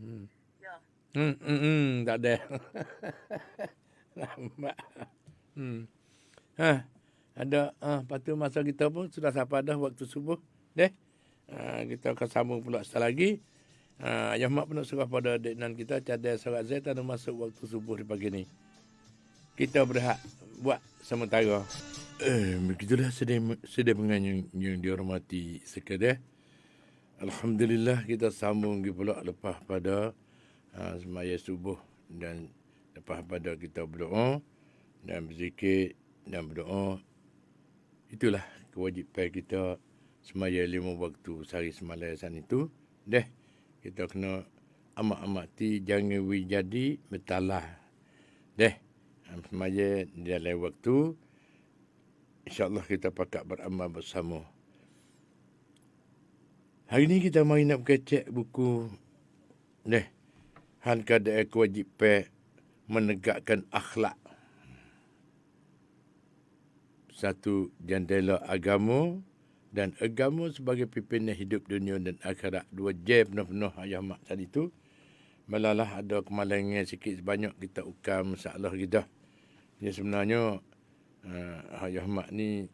Tak ada. Lambat. Ada. Lepas tu masa kita pun sudah sampai dah waktu subuh. Kita akan sambung pula sekali lagi. Ayah mak pun nak surah pada adik nan kita. Cadai surat Z tak ada masuk waktu subuh di pagi ni. Kita berhak buat sementara. Begitulah sedih penganjung yang dihormati sekadar. Alhamdulillah kita sambung pula lepas pada semaya subuh dan lepas pada kita berdoa dan berzikir dan berdoa. Itulah kewajipan kita semaya 5 waktu sehari semalam san itu. Kita kena amat-amati jangan jadi betalah. Semaya dalam waktu insya-Allah kita pakat beramal bersama. Hari ni kita mari nak kecek buku Han keadaan kewajipan menegakkan akhlak. Satu jendela agama dan agama sebagai pimpinan hidup dunia dan akhirat. 2 jam penuh-penuh ayah mak tadi tu. Malalah ada kemalangan sikit sebanyak kita ukam masalah kita. Ini sebenarnya ayah mak ni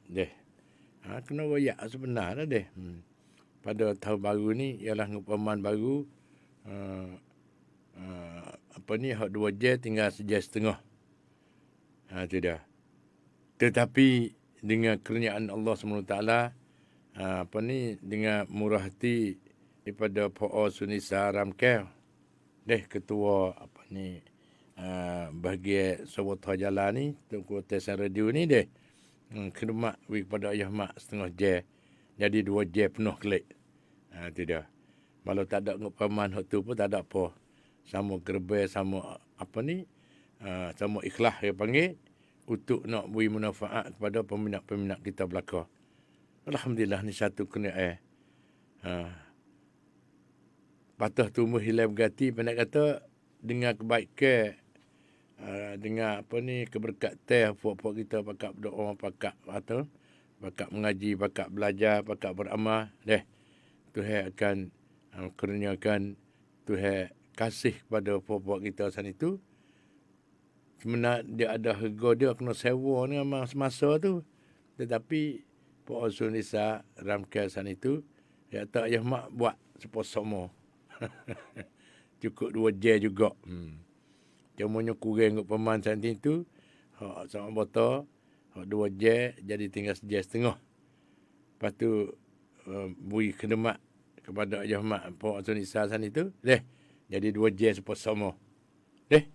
kena royak sebenarnya pada tahun baru ni ialah ngupaman baru 2 jam tinggal 1 jam setengah. Itu dah. Tetapi dengan kurniaan Allah SWT dengan murah hati daripada PO Sunisa Ramkel. Ketua bahagian Sawata Jalan ni, Tengku Tesan Radio ni khidmat kepada ayah mak setengah je. Jadi 2 je penuh klik. Itu dia. Kalau tak ada paman tu pun tak ada apa. Sama gerbe, sama sama ikhlas dia panggil untuk nak beri manfaat kepada peminat-peminat kita belaka. Alhamdulillah ni satu kena patah tumbuh hilang bergati, pendek kata dengan kebaikan, dengan keberkatan puak-puak kita pakak berdoa, pakak mengaji, pakak belajar, pakak beramal, Tuhan akan kurniakan, Tuhan kasih kepada puak-puak kita sana itu. Sebenarnya dia ada harga dia kena sewa ni semasa tu. Tetapi Puak Sunisa Ramkel sana itu, dia tak ayah mak buat sepasama. Cukup 2 je juga. Cumanya kurang untuk peman santi tu. Sama botol. 2 je jadi tinggal 1 je setengah. Lepas tu beri khidmat kepada ayah mak Puak Sunisa santi tu. Jadi 2 je sepasama.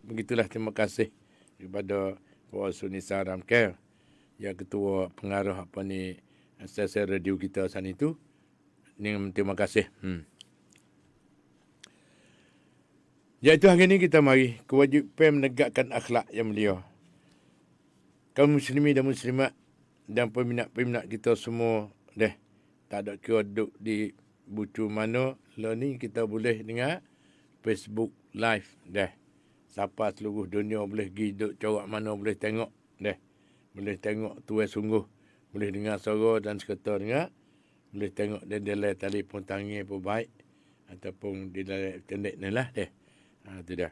Begitulah, terima kasih kepada Puak Sunisa Ramkel, yang ketua pengarah stesen radio kita santi tu. Terima kasih. Iaitu hari ini kita mari kewajipan menegakkan akhlak yang mulia. Kaum muslimin dan muslimat dan peminat-peminat kita semua tak ada kira duduk di bucu mana. Lah ni kita boleh dengar Facebook live Siapa seluruh dunia boleh pergi duduk corak mana boleh tengok Boleh tengok tuai sungguh. Boleh dengar suara dan sekretar dengar. Boleh tengok dia dalam telefon tangan pun baik. Ataupun di dalam internet ni lah itu dah.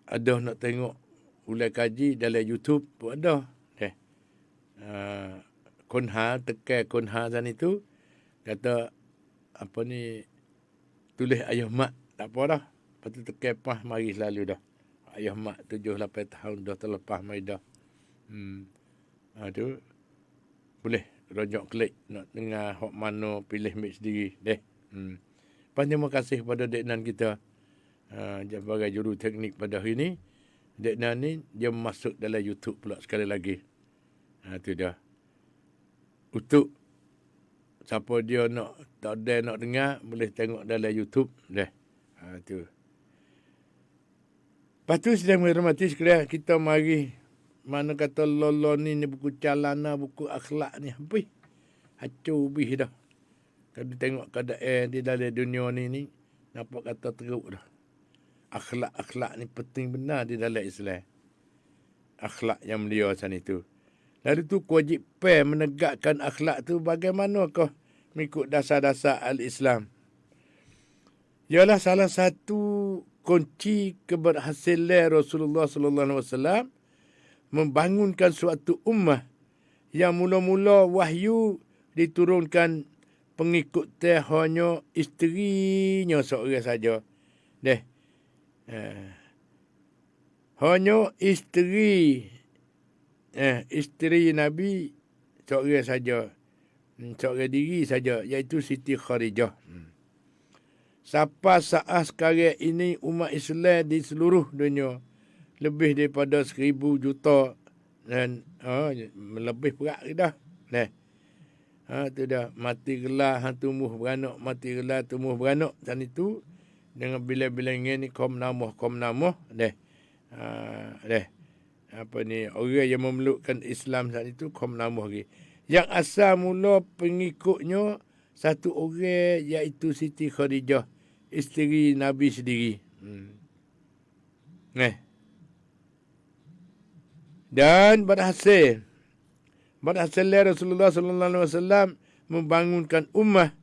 Ada nak tengok ulai kaji dalam YouTube pun ada. Kunha, tekan kunha sana itu. Kata tulis ayah mak. Tak apa dah. Lepas tu tekan pah mari selalu dah. Ayah mak 7-8 tahun dah terlepas mari dah. Tu boleh rojok klik nak dengar hok mana pilih mic sendiri terima kasih kepada Dek Nan kita sebagai juru teknik pada hari ini. Dek Nan ni dia masuk dalam YouTube pula sekali lagi. Tu dah. Untuk siapa dia tak ada nak dengar boleh tengok dalam YouTube tu. Lepas tu sedang menghormati sekalian, kita mari mana kata lolo ni buku calana, buku akhlak ni habis. Hancur habis dah. Kalau tengok keadaan di dalam dunia ni nampak kata teruk dah. Akhlak ni penting benar di dalam Islam. Akhlak yang mulia sana itu. Lalu tu kewajipan menegakkan akhlak tu bagaimanakah mengikut dasar-dasar al-Islam. Ialah salah satu kunci keberhasilan Rasulullah sallallahu alaihi wasallam membangunkan suatu ummah yang mula-mula wahyu diturunkan pengikut hanya isterinya seorang saja. Hanya isteri Nabi seorang saja. Seorang diri saja, iaitu Siti Khadijah. Sampai saat sekarang ini umat Islam di seluruh dunia lebih daripada 1,000 juta dan lebih berat dah. Tu dah mati gelar tumbuh beranak, mati gelar tumbuh beranak dan itu dengan bila-bilangnya ni kaum namah. Orang yang memelukkan Islam saat itu kaum namah lagi. Yang asal mula pengikutnya satu orang iaitu Siti Khadijah, isteri Nabi sendiri. Dan berhasil Rasulullah sallallahu alaihi wasallam membangunkan ummah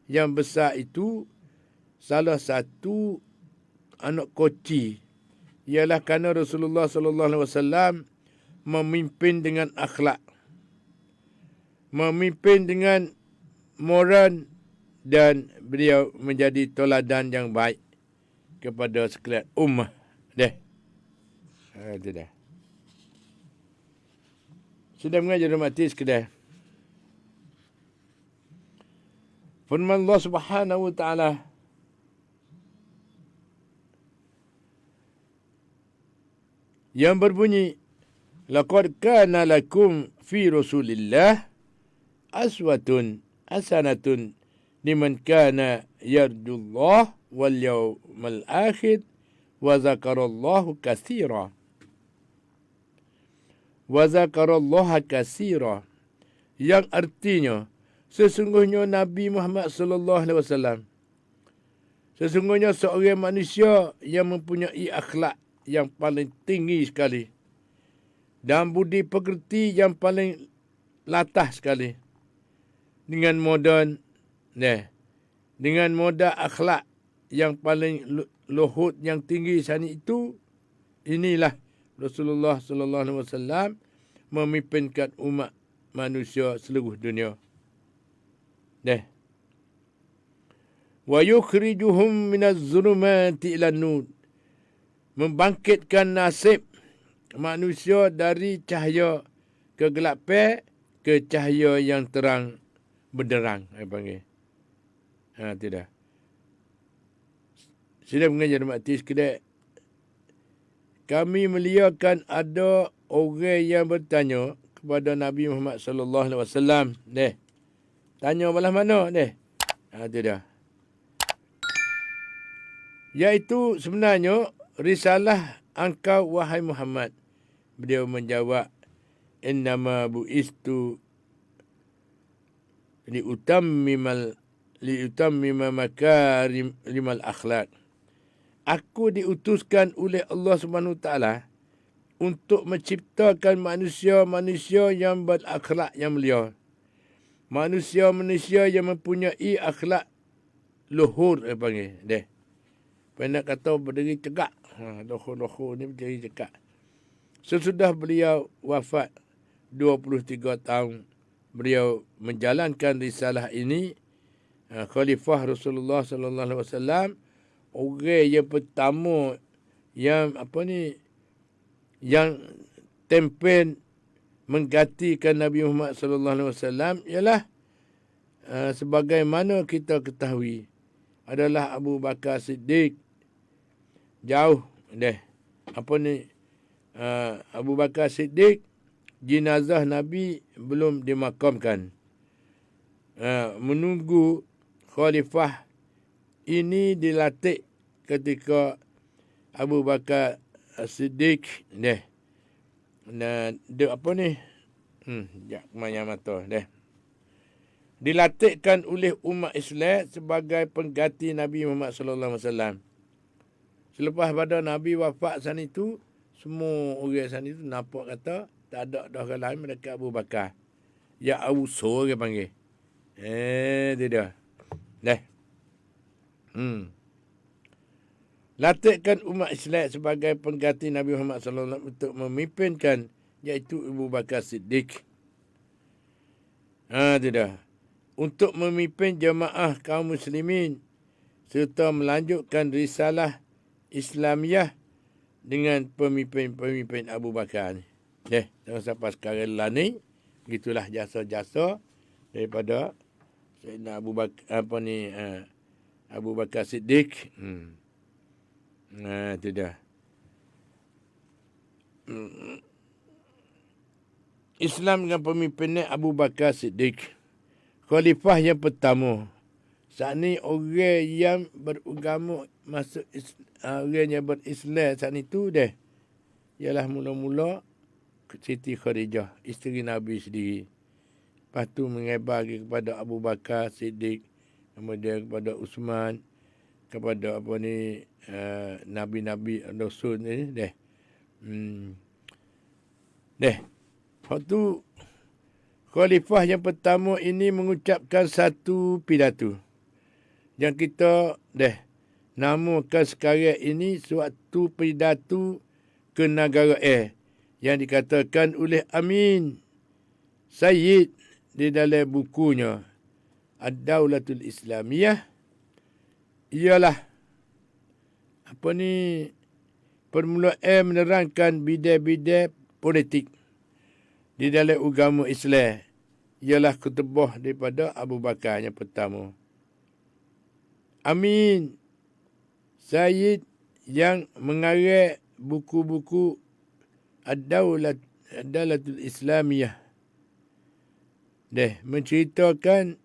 yang besar itu. Salah satu anak kunci ialah kerana Rasulullah sallallahu alaihi wasallam memimpin dengan akhlak, memimpin dengan moral, dan beliau menjadi teladan yang baik kepada sekalian ummah. Itu dah. Sudah mengajar mati sekalian. Firman Allah Subhanahu wa taala, yang berbunyi, laqad kana lakum fi Rasulillah aswatun hasanatun liman kana yarjullah wal yawmal akhir wa zakarallaha katsira. Wa zakarallaha katsira, yang artinya sesungguhnya Nabi Muhammad sallallahu alaihi wasallam sesungguhnya seorang manusia yang mempunyai akhlak yang paling tinggi sekali dan budi pekerti yang paling latah sekali, dengan modal akhlak yang paling luhur yang tinggi sana itu. Inilah Rasulullah sallallahu alaihi wasallam memimpinkan umat manusia seluruh dunia. Wa yukhrijuhum minaz zulumati ilan nur, membangkitkan nasib manusia dari cahaya kegelapan ke cahaya yang terang benderang, panggil. Tidak. Sudah mengajar mati sekedar. Kami melihatkan ada orang yang bertanya kepada Nabi Muhammad sallallahu alaihi wasallam. Tanya belah mana? Tidak. Iaitu sebenarnya risalah engkau wahai Muhammad. Beliau menjawab, innama bu'istu liutammima makarim limal akhlaq. Aku diutuskan oleh Allah Subhanahu Wa Taala untuk menciptakan manusia-manusia yang berakhlak yang mulia. Manusia-manusia yang mempunyai akhlak luhur, panggil. Nak kata berdiri tegak. Luhur ni berdiri tegak. Sesudah beliau wafat 23 tahun, beliau menjalankan risalah ini. Khalifah Rasulullah sallallahu alaihi wasallam, orang yang pertama yang yang tempen menggantikan Nabi Muhammad sallallahu alaihi wasallam ialah sebagaimana kita ketahui adalah Abu Bakar Siddiq. Jauh Abu Bakar Siddiq, jenazah Nabi belum dimakamkan. Menunggu khalifah ini dilantik ketika Abu Bakar Siddiq dilantikkan oleh umat Islam sebagai pengganti Nabi Muhammad sallallahu alaihi wasallam. Selepas pada Nabi wafat sana itu, semua orang sana itu nampak kata tak ada dah orang lain mereka Abu Bakar. Ya Awso dia panggil. Dia dah. Lantikkan umat Islam sebagai pengganti Nabi Muhammad sallallahu alaihi wasallam untuk memimpinkan, iaitu Abu Bakar Siddiq. Dia dah. Untuk memimpin jemaah kaum muslimin serta melanjutkan risalah Islamiah dengan pemimpin Abu Bakar ni. Jangan sampai sekarang lah ni. Begitulah jasa-jasa daripada Sayyidina Abu Bakar Abu Bakar Siddiq. Itu dah. Islam dengan pemimpinnya Abu Bakar Siddiq, khalifah yang pertama. Saat ni orang yang beragama masuk orang yang berislam saat itu ialah mula-mula Siti Khadijah, isteri Nabi sendiri. Lepas tu mengebar kepada Abu Bakar Siddiq, kemudian kepada Uthman, kepada Nabi-Nabi Rasul ni Waktu khalifah yang pertama ini mengucapkan satu pidato yang kita namakan sekarang ini suatu pidato kenegaraan yang dikatakan oleh Amin Sayyid di dalam bukunya Ad-Daulatul Islamiyah. Ialah permulaan menerangkan bidang-bidang politik di dalam agama Islam. Ialah khutbah daripada Abu Bakar yang pertama. Amin Sayyid yang mengarang buku-buku Ad-Dawlatul Islamiyah. Menceritakan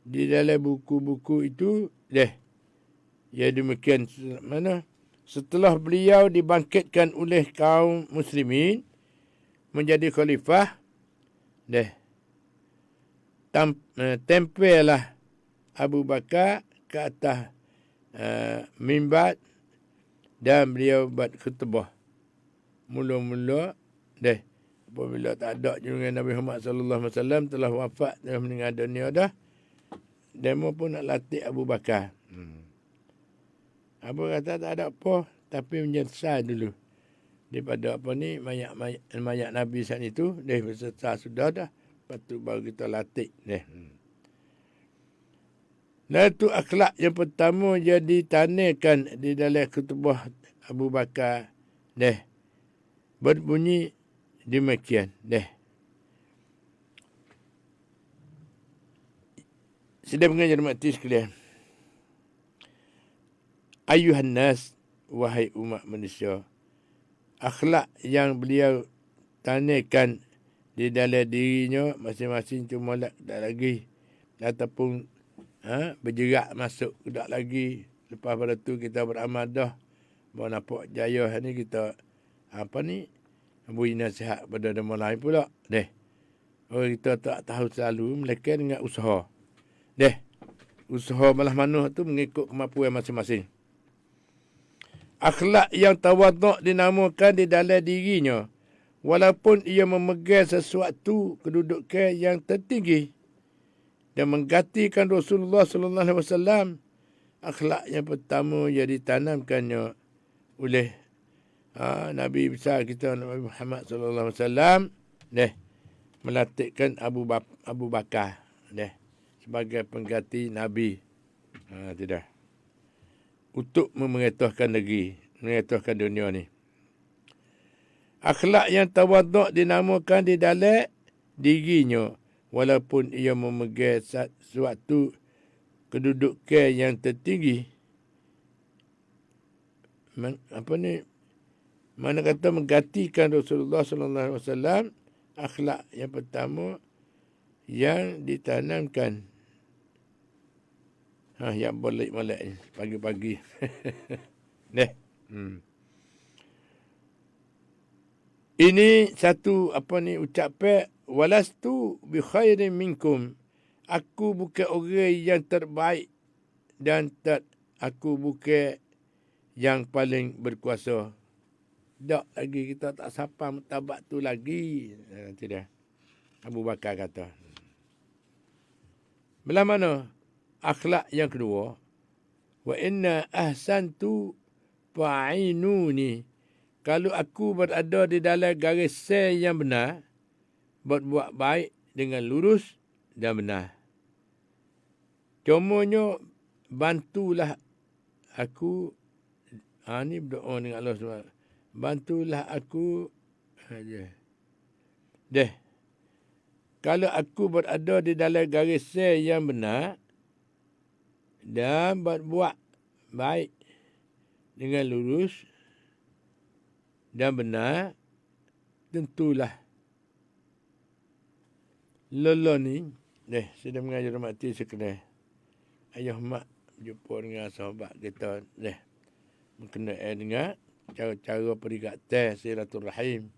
di dalam buku-buku itu, ya demikian mana? Setelah beliau dibangkitkan oleh kaum muslimin menjadi khalifah, tempellah Abu Bakar ke atas mimbar dan beliau buat khutbah. Mula-mula apabila tak ada junjungan Nabi Muhammad sallallahu alaihi wasallam telah wafat, telah meninggal dunia dah, demo pun nak latih Abu Bakar. Abu kata tak ada apa, tapi menyelesai dulu daripada mayat Nabi saat itu, selesai sudah dah, lepas tu baru kita latih. Dan itu akhlak yang pertama jadi tanihkan di dalam khutbah Abu Bakar. Berbunyi demikian. Sedang mengajar mati sekalian. Ayuhan nas, wahai umat manusia. Akhlak yang beliau tanihkan di dalam dirinya masing-masing cuma tak lagi. Ataupun bergerak masuk tak lagi. Lepas pada tu kita beramal dah. Baru nampak jaya ni kita beri nasihat pada orang lain pula. Orang kita tak tahu selalu mereka dengan usaha. Usaha malah mana tu mengikut kemampuan masing-masing. Akhlak yang tawaduk dinamakan di dalam dirinya, walaupun ia memegang sesuatu kedudukan yang tertinggi dan menggantikan Rasulullah sallallahu alaihi wasallam. Akhlak yang pertama yang ditanamkannya oleh Nabi besar kita Nabi Muhammad sallallahu alaihi wasallam, melatihkan Abu Bakar sebagai pengganti Nabi. Tidak. Untuk memerintahkan negeri, memerintahkan dunia ni. Akhlak yang tawaduk dinamakan di dalam dirinya, walaupun ia memegang suatu kedudukan yang tertinggi. Mana kata menggantikan Rasulullah sallallahu alaihi wasallam. Akhlak yang pertama yang ditanamkan. Yang boleh-boleh ni pagi-pagi. Ini satu ucapan, walastu bi khairin minkum. Aku bukan orang yang terbaik dan aku bukan yang paling berkuasa. Tak lagi kita tak sapa martabat tu lagi. Tidak. Abu Bakar kata. Belah mana? Akhlak yang kedua, wa inna ahsantu fa'inuni. Kalau aku berada di dalam garis yang benar, berbuat baik dengan lurus dan benar. Cumanya bantulah aku. Ni berdoa dengan Allah SWT. Bantulah aku. Kalau aku berada di dalam garis yang benar dan berbuat baik dengan lurus dan benar, tentulah Lola ni sedang mengajar mati sekedar ayah mak jumpa dengan sahabat kita berkenaan dengan cara-cara perikatan silaturahim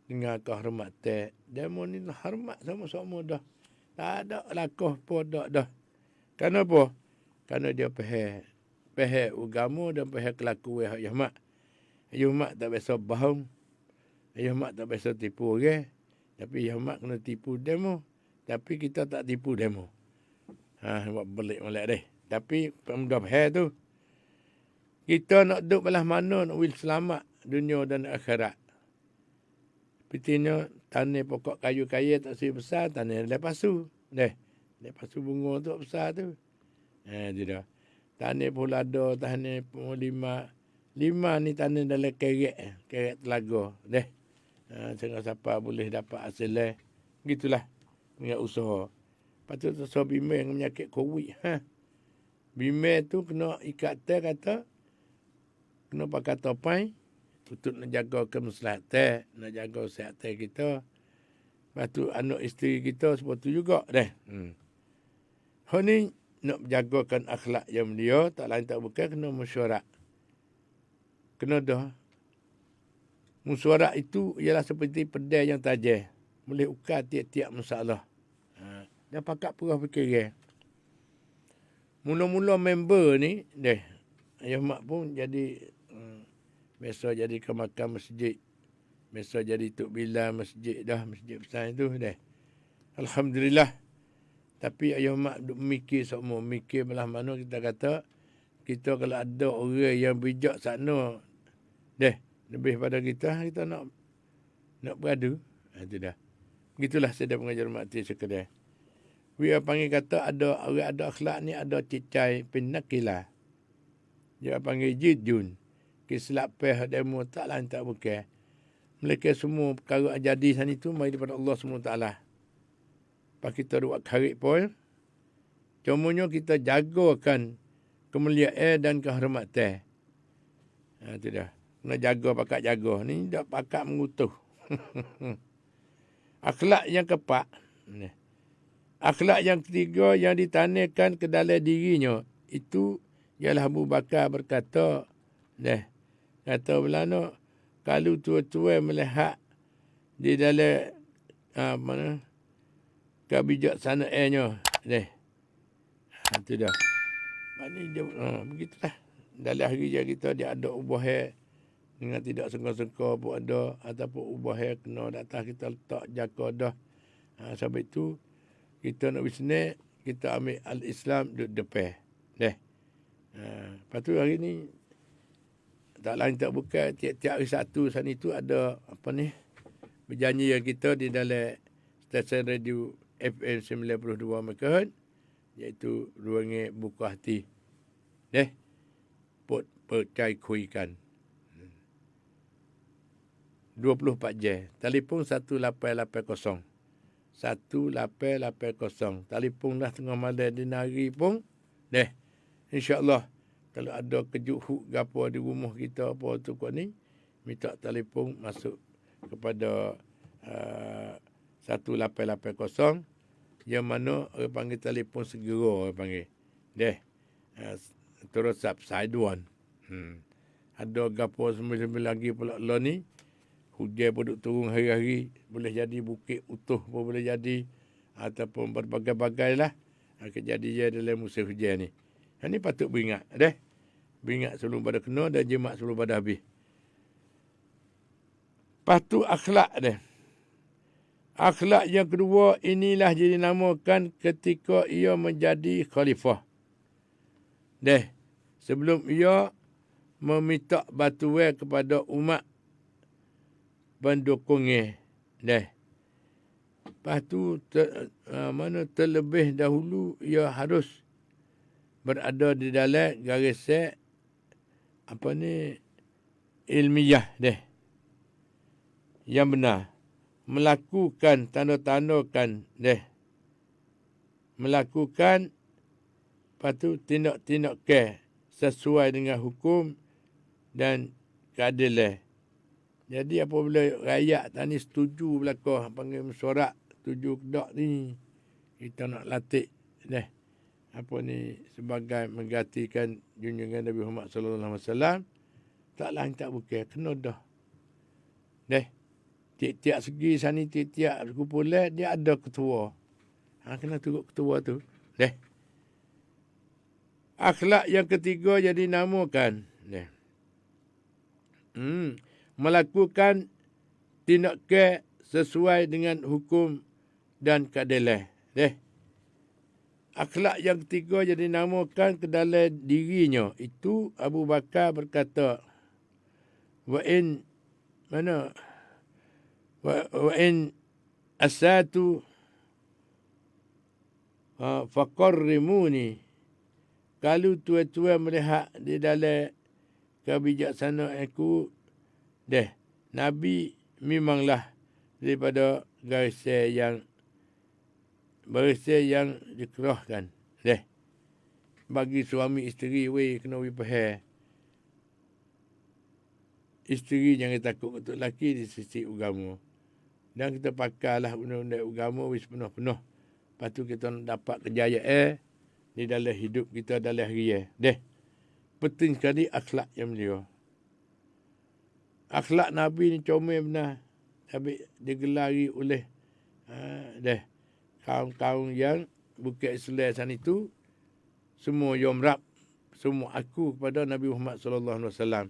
dengan kehormatan. Demo ni hormat sama-sama dah. Tak ada lakuh pun dah. Kenapa? Kerana dia faham agama dan faham kelakuan ayah mak. Ayah mak tak biasa bohong. Ayah mak tak biasa tipu orang. Tapi ayah mak kena tipu demo. Tapi kita tak tipu demo. Buat belik-belik deh. Tapi pemuda faham tu. Kita nak duduk belah mana nak wil selamat dunia dan akhirat. Petinya tanah pokok kayu-kayu tak si besar, tanah lepasu. Lepasu bunga tu besar tu. Tidak. Tanah pulado, tanah lima ni tanah dalam kerek telaga. Jangan siapa boleh dapat hasil. Gitulah. Dengan usaha. Lepas tu usaha bimbing menyakit COVID. Bimel tu kena ikat tel kata, kena pakai topai untuk nak jaga kemaslahatan, nak jaga kesihatan kita. Lepas tu anak isteri kita seperti juga dah. Hal ni nak menjagakan akhlak yang mulia, tak lain tak bukan kena mesyuarat. Kena dah. Mesyuarat itu ialah seperti pedai yang tajam. Boleh ukar tiap-tiap masalah. Dia pakat purah fikiran. Mula-mula member ni, ayah mak pun jadi biasa jadi kemakan masjid. Biasa jadi Tok Bilal masjid dah, masjid besar itu dah. Alhamdulillah. Tapi ayah mak duk mikir semua, mikir belah mana kita kata, kita kalau ada orang yang bijak sana, lebih pada kita nak beradu. Itu dah. Begitulah sedap pengajar mati sekedar. Dia panggil kata ada orang ada akhlak ni ada cicai pinakila. Dia panggil jidjun. Kislap peh demo tak lain tak bukan. Mereka semua perkara jadi sana itu mari daripada Allah SWT. Pas kita buat karik pun, cumanya kita jagakan kemuliaan dan kehormatan. Itu dah. Kena jaga pakat jaga. Ni tak pakat mengutuh. Akhlak yang keempat. Akhlak yang ketiga yang ditanamkan ke dalam dirinya. Itu ialah Abu Bakar berkata, kata belano, kalau tua-tua melihat di dalam kebijaksanaannya, itu dah. Ini dia, begitulah. Dalam hari yang kita dia ada ubah dengan tidak sengkau-sengkau pun ada, ataupun ubah kena datang kita letak jaga dah. Sampai itu kita nak bisnes, kita ambil al-Islam duduk depan. Lepas tu hari ni tak lain tak bukan tiap-tiap hari Sabtu sana itu ada berjanji yang kita di dalam stesen radio FM 92 MHz iaitu Ruang Buka Hati. Percaya kuikan. 24 jam. Telefon 1880. 1880. Telefon dah tengah malam di hari pun. InsyaAllah. Kalau ada kejut huk gapo di rumah kita apa tu kot ni, minta telefon masuk kepada 1880 yang mana orang panggil telefon segera orang panggil. Terus subside one. Ada gapo semua lagi pula lo ni. Hujan pun duk turun hari-hari, boleh jadi bukit utuh pun boleh jadi ataupun berbagai-bagai lah kejadian dalam musim hujan ni. Ini patut beringat, beringat sebelum pada kena dan jemat sebelum pada habis. Lepas tu akhlak dia. Akhlak yang kedua inilah jadi namakan ketika ia menjadi khalifah. Sebelum ia meminta bantuan kepada umat pendukungnya. Lepas tu terlebih dahulu ia harus berada di dalam garisan ilmiah yang benar, melakukan tanda-tandakan melakukan patu tindak-tindak sesuai dengan hukum dan keadilan. Jadi apabila rakyat tani setuju belakang panggil mesyuarat, setuju kedak ni, kita nak latih sebagai menggantikan junjungan Nabi Muhammad sallallahu alaihi wasallam, tak lain tak bukan kena dah. Tiap-tiap segi sana, tiap-tiap kumpulan dia ada ketua. Kena turut ketua tu. Akhlak yang ketiga jadi namakan. Melakukan tindakan sesuai dengan hukum dan keadilan. Akhlak yang ketiga jadi namakan ke dalam dirinya. Itu Abu Bakar berkata, wa in asatu faqarrimuni. Kalau tua-tua melihat di dalam kebijaksanaan aku, Nabi memanglah daripada barisan yang dikerahkan. bagi suami isteri, weh, kena faham. Isteri jangan takut untuk lelaki di sisi agama. Dan kita pakailah benda-benda agama wis penuh-penuh. Lepas tu kita nak dapat kejayaan di dalam hidup kita dalam hari. Deh. Penting sekali akhlak yang mulia. Akhlak Nabi ni comel benar. Tapi digelari oleh kaum-kaum yang bukan Islam sana itu, semua yomrap, semua aku kepada Nabi Muhammad sallallahu alaihi wasallam.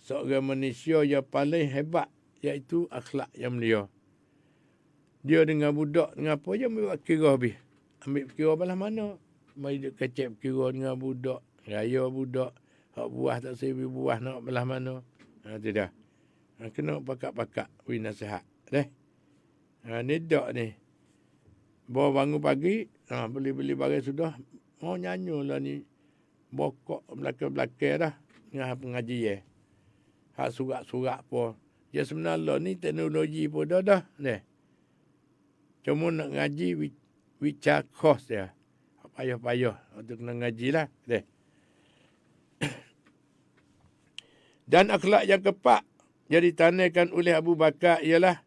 Seorang manusia yang paling hebat, iaitu akhlak yang mulia. Dia dengan budak, dengan apa je ambil kira habis. Ambil kira belah mana. Mari dia kecek kira dengan budak, raya budak, hak buah tak sebi buah nak belah mana. Tidak. Kena pakak-pakak, beri nasihat. Ni dak ni. Bawa bangun pagi, beli-beli barang sudah, mau nyanyolah ni. Bokok belakang-belakang dah, dengan pengajian. Hak surat-surat pun. Ya sebenarnya ni teknologi pun dah. Cuma nak ngaji, bicara kos dia. Payah-payah. Untuk kena ngaji lah. Dan akhlak yang keempat, yang ditanyakan oleh Abu Bakar ialah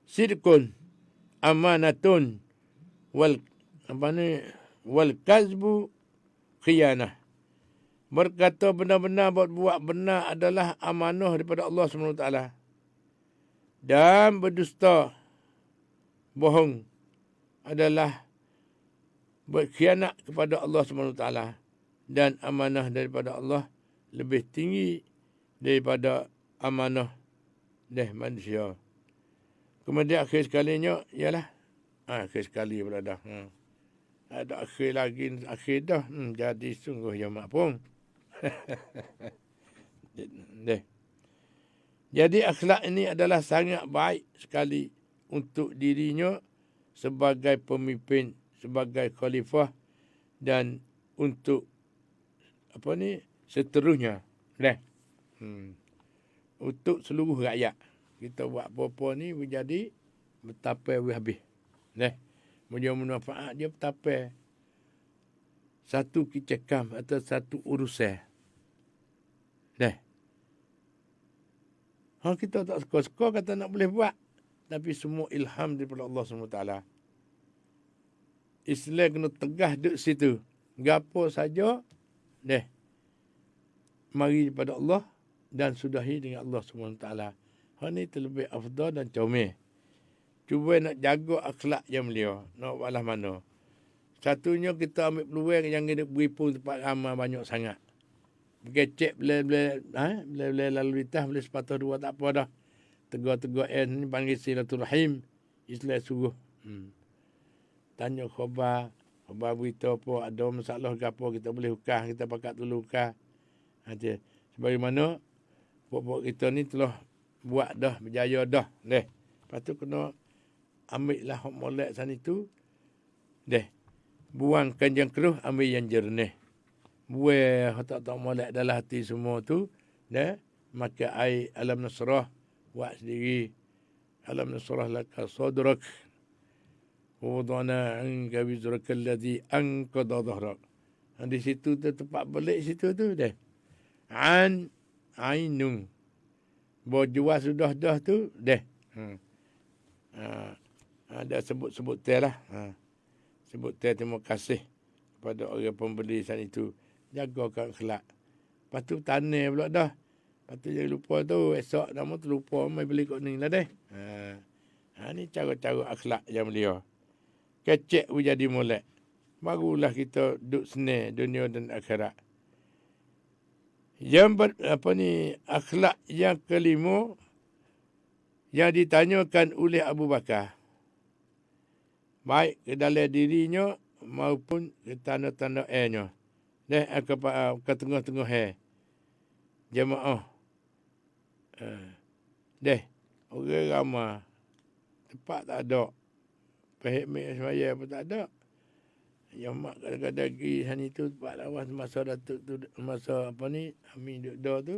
sidqun, amanatun, wal kazbu, khiyanah. Berkata benar-benar buat benar adalah amanah daripada Allah SWT. Dan berdusta, bohong adalah berkhianat kepada Allah SWT. Dan amanah daripada Allah lebih tinggi daripada amanah manusia. Kemudian akhir sekalinya ialah akhir sekali pula dah. Ada akhir lagi, akhir dah. Jadi sungguh jamak pun. Jadi akhlak ini adalah sangat baik sekali untuk dirinya sebagai pemimpin, sebagai khalifah dan untuk seterusnya. Untuk seluruh rakyat. Kita buat apa-apa ni menjadi bertapa habis. Menjadi manfaat dia bertapa. Satu kicekam atau satu urusan. Kita tak suka-suka kata nak boleh buat. Tapi semua ilham daripada Allah SWT. Islam kena tegah duduk situ. Gapo saja, mari daripada Allah dan sudahi dengan Allah SWT. Hal ni terlebih afdal dan comel. Cuba nak jaga akhlak yang mulia. Nak buatlah mana. Satunya kita ambil peluang yang kita beri pun tempat ramai banyak sangat. Berkecek bila lalu lintas, bila sepatah dua tak apa dah. Tegur-tegur ni panggil silaturahim. Islam suruh. Tanya khabar berita apa, ada masalah ke apa, kita boleh hukah, kita pakat dulu hukah. Sebagaimana pokok kita ni telah buat dah, berjaya dah. Lepas tu kena ambil lah hak molek sana itu. Buangkan yang keruh, ambil yang jernih. Buang tak molek dalam hati semua tu. Maka air alam nasrah, buat sendiri. Alam nasrah laka sadrak. Wadana anka wizraka alladhi anqadha dhahrak. Di situ tu tempat balik situ tu. Ainung. Berjual sudah dah tu. Ada sebut lah. Sebut terima kasih kepada orang pembeli sana itu. Jagakan akhlak. Lepas tu tanah pula dah. Lepas tu jangan lupa tu. Esok nama tu lupa. Mai beli kat ni lah ni cara-cara akhlak yang mulia. Kecek pun jadi molek. Barulah kita duduk senang dunia dan akhirat. Yang akhlak yang kelima yang ditanyakan oleh Abu Bakar. Baik ke dalam dirinya maupun ke tanda-tanda airnya. Ke tengah-tengah air. Jemaah. Orang ramai. Tempat tak ada. Pehik-mik semaya pun tak ada. Yang mak kadang-kadang pergi sana itu tempat lawas masa Datuk tu, masa Amin duduk tu.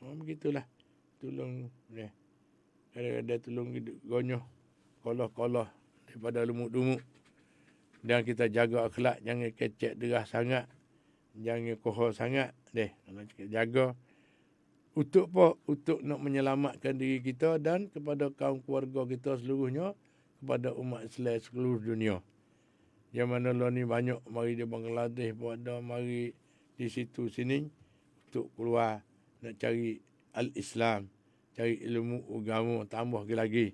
Begitulah. Tolong. Kadang-kadang tolong gonyoh. Kolah-kolah. Daripada lumuk-lumuk. Dan kita jaga akhlak. Jangan kecek derah sangat. Jangan kohor sangat deh. Kalau cakap jaga. Untuk apa? Untuk nak menyelamatkan diri kita dan kepada kaum keluarga kita seluruhnya, kepada umat Islam seluruh dunia. Yang mana lah ni banyak mari di Bangladesh pun ada, mari di situ sini untuk keluar nak cari al-Islam, cari ilmu agama tambah lagi.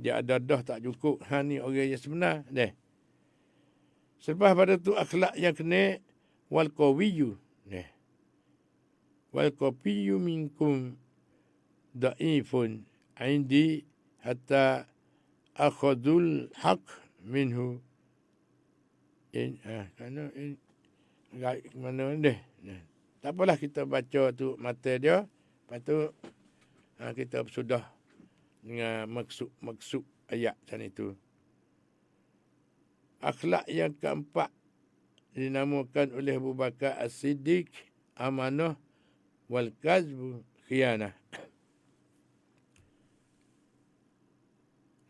Dia ada dah tak cukup. Ni orang yang sebenar deh. Selepas pada tu akhlak yang kena wal qawiyyu deh. Wal qawiyyu minkum da'ifun indi hatta akhadul haq minhu mana deh. Tak apalah kita baca tu mata dia. Lepas tu kita sudah dengan maksud ayat macam itu. Akhlak yang keempat dinamakan oleh Abu Bakar As-Siddiq amanah wal kazbu khianah.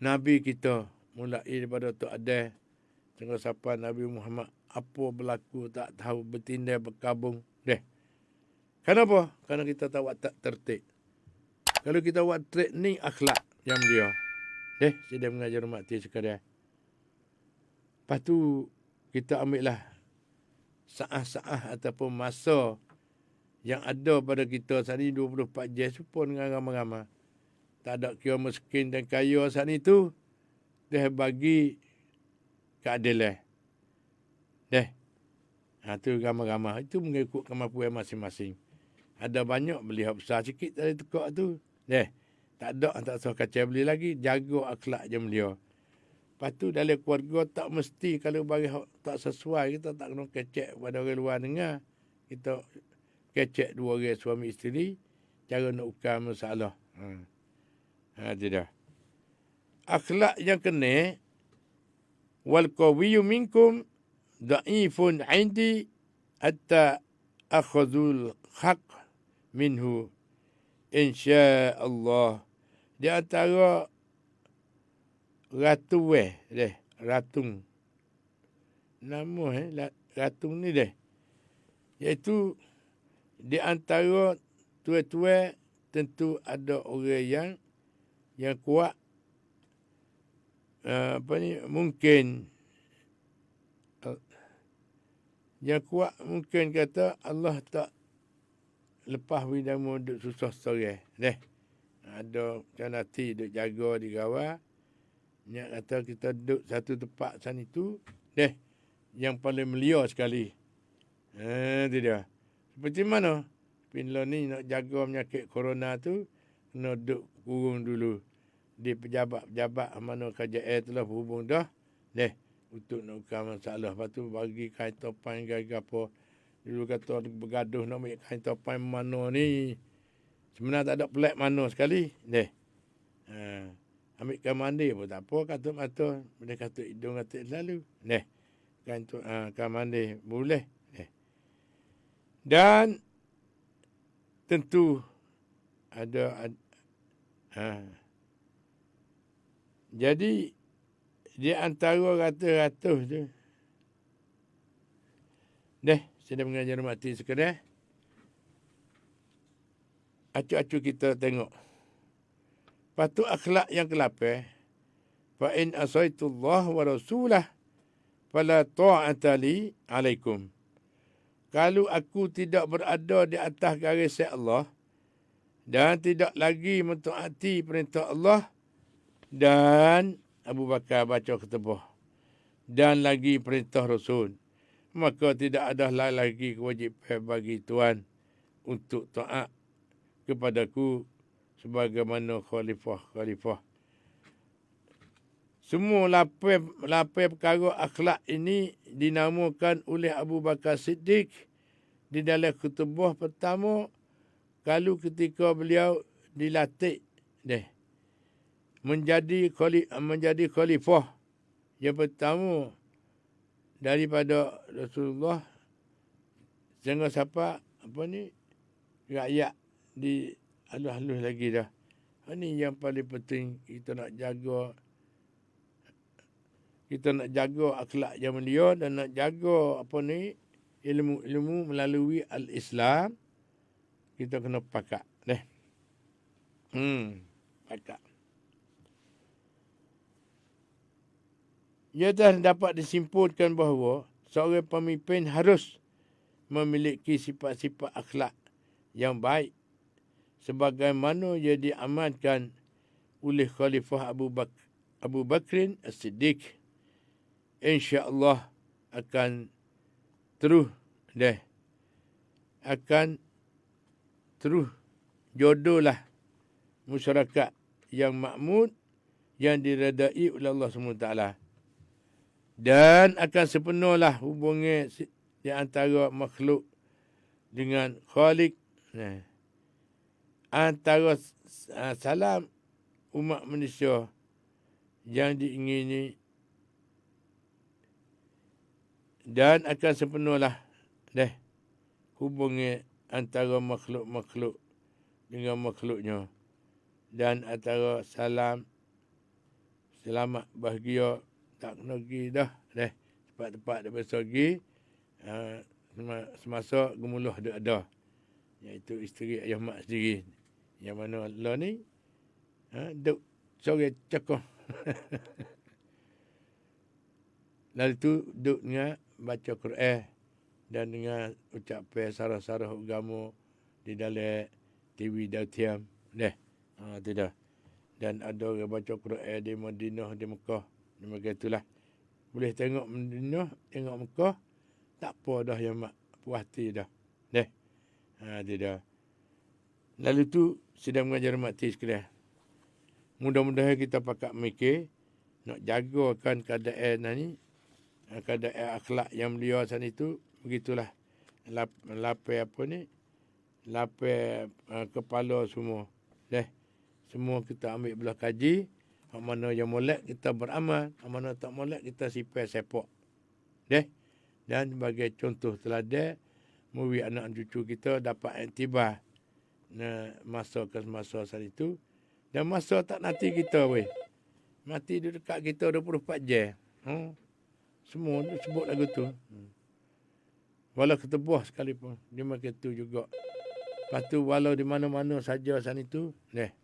Nabi kita mulai daripada tu ada tengok siapa Nabi Muhammad apa berlaku tak tahu bertindak berkabung deh. Kenapa? Kerana kita tahu tak tertib. Kalau kita buat training akhlak yang dia. Saya mengajar mati sekadar. Lepas tu kita ambillah saat-saat ataupun masa yang ada pada kita saat ini 24 jam supaya dengan ramai-ramai. Tak ada kira miskin dan kaya saat itu. Dia bagi keadilan. Tu ramai-ramai. Itu mengikut kemampuan masing-masing. Ada banyak beli hak besar sikit dari tukar tu. Tak ada, tak usah kacau beli lagi. Jaga akhlak je belia. Lepas tu dalam keluarga tak mesti kalau bagi hak tak sesuai, kita tak kena kecek pada orang luar dengar. Kita kecek dua orang suami isteri. Cara nak ukar masalah. Tidak. Akhlak yang kena. Wal qawiyyu minkum da'ifun indi hatta akhadul haq minhu insya-Allah. Di antara ratung. Nama ratung ni iaitu di antara tua-tua tentu ada orang yang kuat mungkin yang kuat mungkin kata Allah tak lepas widamu duk susah seorang. Ada macam nanti duk jaga di gawar. Yang kata kita duduk satu tempat sana itu. Yang paling mulia sekali. Itu dia. Seperti mana? Pinlo ni nak jaga penyakit corona tu. Kena duduk kurung dulu. Di pejabat-pejabat mana kerajaan telah berhubung dah. Untuk nak ukar masalah. Lepas tu bagi kain topan apa. Dulu kata bergaduh nak ambil kain topan mana ni. Sebenarnya tak ada pelik mana sekali. Ambil kain mandi pun tak apa. Katut mata. Boleh katut hidung katut selalu. Kain mandi boleh. Dan tentu ada jadi di antara ratus-ratus tu. Saya dah mengajar mati sekadar. Acu-acu kita tengok. Patut akhlak yang ke-8. Fa in asaitullah wa rasulah fala ta'ata li alaikum. Kalau aku tidak berada di atas garis Allah dan tidak lagi mentaati perintah Allah dan Abu Bakar baca ketebah dan lagi perintah Rasul, maka tidak ada lagi kewajipan bagi Tuhan untuk taat kepadaku sebagaimana khalifah. Semua lapan perkara akhlak ini dinamakan oleh Abu Bakar Siddiq di dalam khutbah pertama kalau ketika beliau dilantik menjadi khalifah yang pertama daripada Rasulullah. Jangan siapa rakyat di halus-halus lagi dah. Ini yang paling penting kita nak jaga. Kita nak jaga akhlak yang mulia dan nak jaga ilmu melalui al-Islam, kita kena pakat. Pakat. Ia dah dapat disimpulkan bahawa seorang pemimpin harus memiliki sifat-sifat akhlak yang baik sebagaimana ia diamankan oleh Khalifah Abu Bakrin As-Siddiq. InsyaAllah akan terus jodohlah masyarakat yang makmur, yang diredai oleh Allah SWT. Dan akan sepenuhlah hubungan di antara makhluk dengan Khalik. Antara salam umat manusia yang diingini, dan akan sepenuhlah hubungan antara makhluk-makhluk dengan makhluknya, dan antara selamat bahagia tak kena pergi dah. Tempat-tempat dia biasa pergi semasa gemuluh dia ada, iaitu isteri ayah mak sendiri, yang mana Allah ni duk sore cakoh. Lalu tu duk dengan baca Quran dan dengan ucapan sarah-sarah agama di dalam TV Dautiam. Tidak. Dan ada orang baca Quran di Madinah, di Mekah. Begitulah. Boleh tengok Madinah, tengok Mekah, tak apa dah yang mak puas hati dah. Tidak. Lalu tu sedang mengajar mati sekalian. Mudah-mudahan kita pakat mikir nak jagakan keadaan ni, keadaan akhlak yang beliau sana itu. Begitulah. Lapar apa ni? Lapar kepala semua. Semua kita ambil belah kaji. Hak mana yang molek kita beramal, hak mana tak molek kita sipai sepak. Dan sebagai contoh teladan, muri anak cucu kita dapat iktibar masa ke masa saat itu. Dan masa tak nanti kita mati di dekat kita 24 jam. Semua dia sebut lagu tu. Walau ketebuh sekalipun, dia makin tu juga. Lepas tu walau di mana-mana saja saat itu. Dan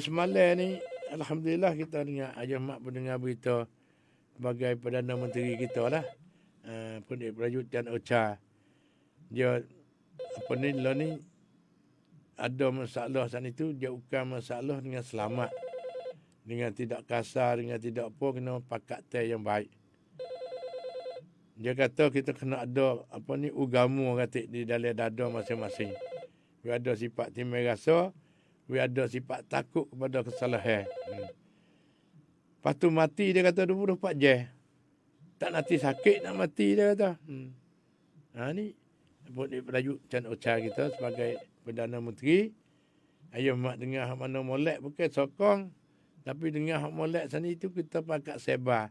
semalam ni, alhamdulillah kita dengar, Ayah Mak mendengar berita sebagai Perdana Menteri kita lah. Perdana Prajurit Chan Ocha. Dia lah ni ada masalah saat itu, dia ukar masalah dengan selamat. Dengan tidak kasar, dengan tidak apa, kena pakat yang baik. Dia kata kita kena ada ugamu kata di dalam dada masing-masing. Dia ada sifat timbal rasa, dia ada sifat takut kepada kesalahan. Lepas tu mati dia kata 24 jam. Tak nanti sakit nak mati dia kata. Ni Perdana Prajurit Chan Ocha kita sebagai Perdana Menteri. Ayah mak dengar hak mana molek bukan sokong, tapi dengar hak molek sana itu kita pakat sebar.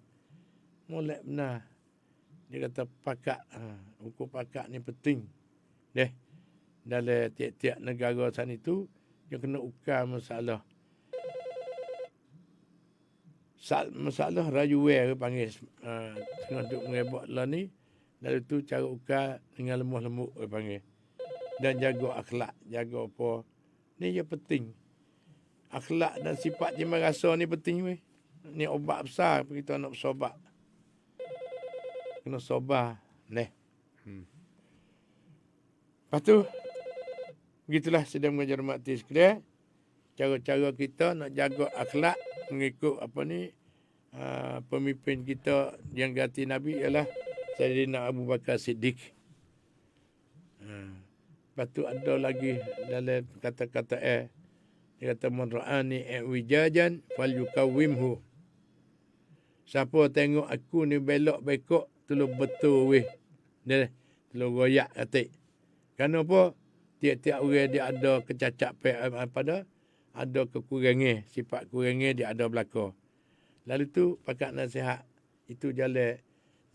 Molek benar. Dia kata pakat, hukum pakat ni penting. Dalam tiap-tiap negara sana itu, dia kena ukar masalah. Masalah rayuan panggil. Tengah duk mengebak lah ni. Lalu tu cara ukar dengan lemah lembut panggil. Dan jaga akhlak, jaga apa. Ni dia penting. Akhlak dan sifat timbal rasa ni penting. Ni obat besar kita nak bersobat. Kena sobar. Lepas tu, begitulah sedang mengajar mati sekalian. Cara-cara kita nak jaga akhlak mengikut pemimpin kita yang ganti Nabi ialah Sayyidina Abu Bakar Siddiq. Lepas tu ada lagi dalam kata-kata dia kata man ra'ani wijajan falyukawwimhu. Siapa tengok aku ni belok bekok tolong betul tolong royak atik. Kenapa? Tiap-tiap orang dia ada kecacapan ada kekurangan, sifat kurangnya dia ada belaka. Lalu tu pakat nasihat itu jalan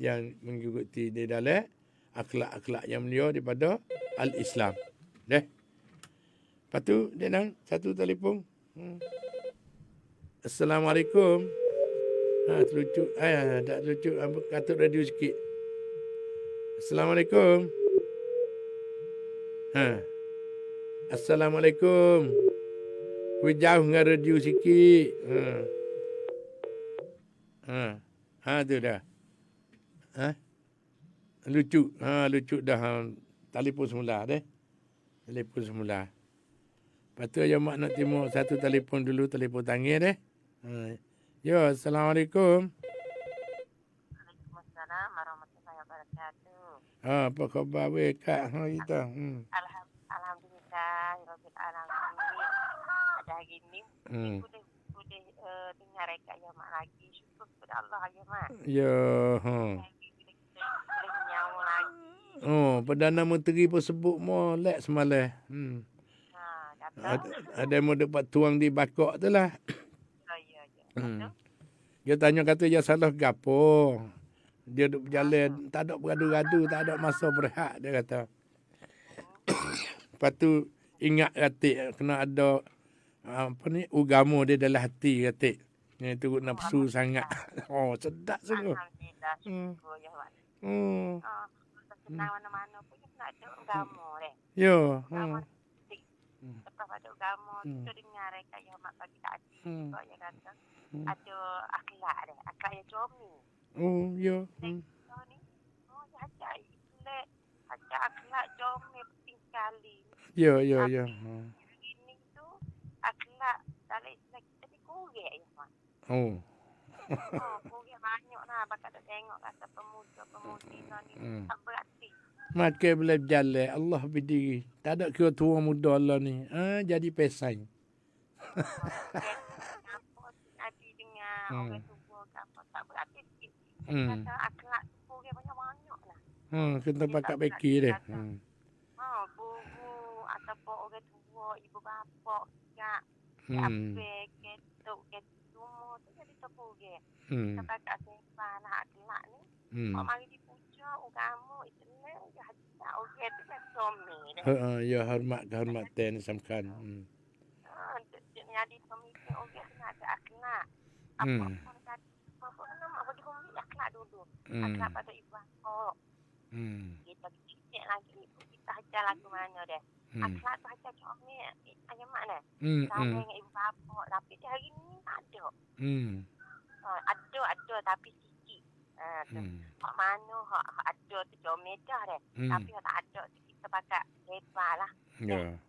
yang mengikuti di dalam akhlak-akhlak yang mulia daripada al-Islam. Lepas tu dia nang satu telefon. Assalamualaikum. Terlucu. Tak terlucu. Katut radio sikit. Assalamualaikum. Ha. Assalamualaikum. Kau jauh dengan radio sikit. Ha tu dah. Ha? Lucu. Lucu dah. Telefon semula deh. Telefon semula. Lepas tu ayah mak nak timur satu telefon dulu, telefon tangan deh. Yo, Assalamualaikum. Waalaikumsalam warahmatullahi wabarakatuh. Apa khabar weh kak? Kita. Alhamdulillah, rabbil alamin. Ada hari ni boleh dengar reka ya mak lagi. Syukur kepada Allah ya mak. Ya, Boleh menyawa lagi. Perdana Menteri pun sebut molek semalam. Ada yang mau dapat tuang di bakok tu lah. Ya. Dia tanya kata dia salah gapo. Dia duduk berjalan, tak ada beradu-radu, tak ada masa berehat, dia kata. Lepas tu ingat kata kena ada agama dia dalam hati kata. Yang tu nafsu sangat. Sedap sungguh. Alhamdulillah, syukur ya mak. Senang mana-mana pun kena ada agama deh. Yo. Lepas ada agama tu dengar reka ya mak bagi tak ada. Ya kata ada akhlak deh, akhlak yang comi. Yo. Ni, ajak akhlak comi penting sekali. Yo. Ini tu akhlak dalam Islam kita ni kurek ya mak. Kurek banyak lah. Bakal tak tengok kata pemuda-pemudi ni tak berarti. Makan boleh berjalan. Allah berdiri. Tak ada kira tua muda Allah ni. Jadi pesaing. Apa Adi dengar orang tua ke apa tak berarti sikit. Kata akhlak kurek banyak-banyak lah. Kita pakai beki dia. Guru ataupun orang tua, ibu bapa, yak, abang, ketuk, semua tu jadi terkurek. Kita pakai sembah lah akhlak ni. Kalau mari dipuja, agama, Islam, dia hajat orang tu kan suami dia. Ya, kehormatan samakan. Jadi pemimpin orang kena ada akhlak. Apa-apa nama bagi pemimpin akhlak dulu. Akhlak pada ibu bapa. Kita kecil lagi kita hajar lagu mana dia. Akhlak tu hajar comel ayam mak dah. Sama dengan ibu bapa tapi dia hari ni tak ada. Ada tapi sikit. Hak mana hak ada tu comel dah dia. Tapi hak tak ada tu kita pakai lebar lah.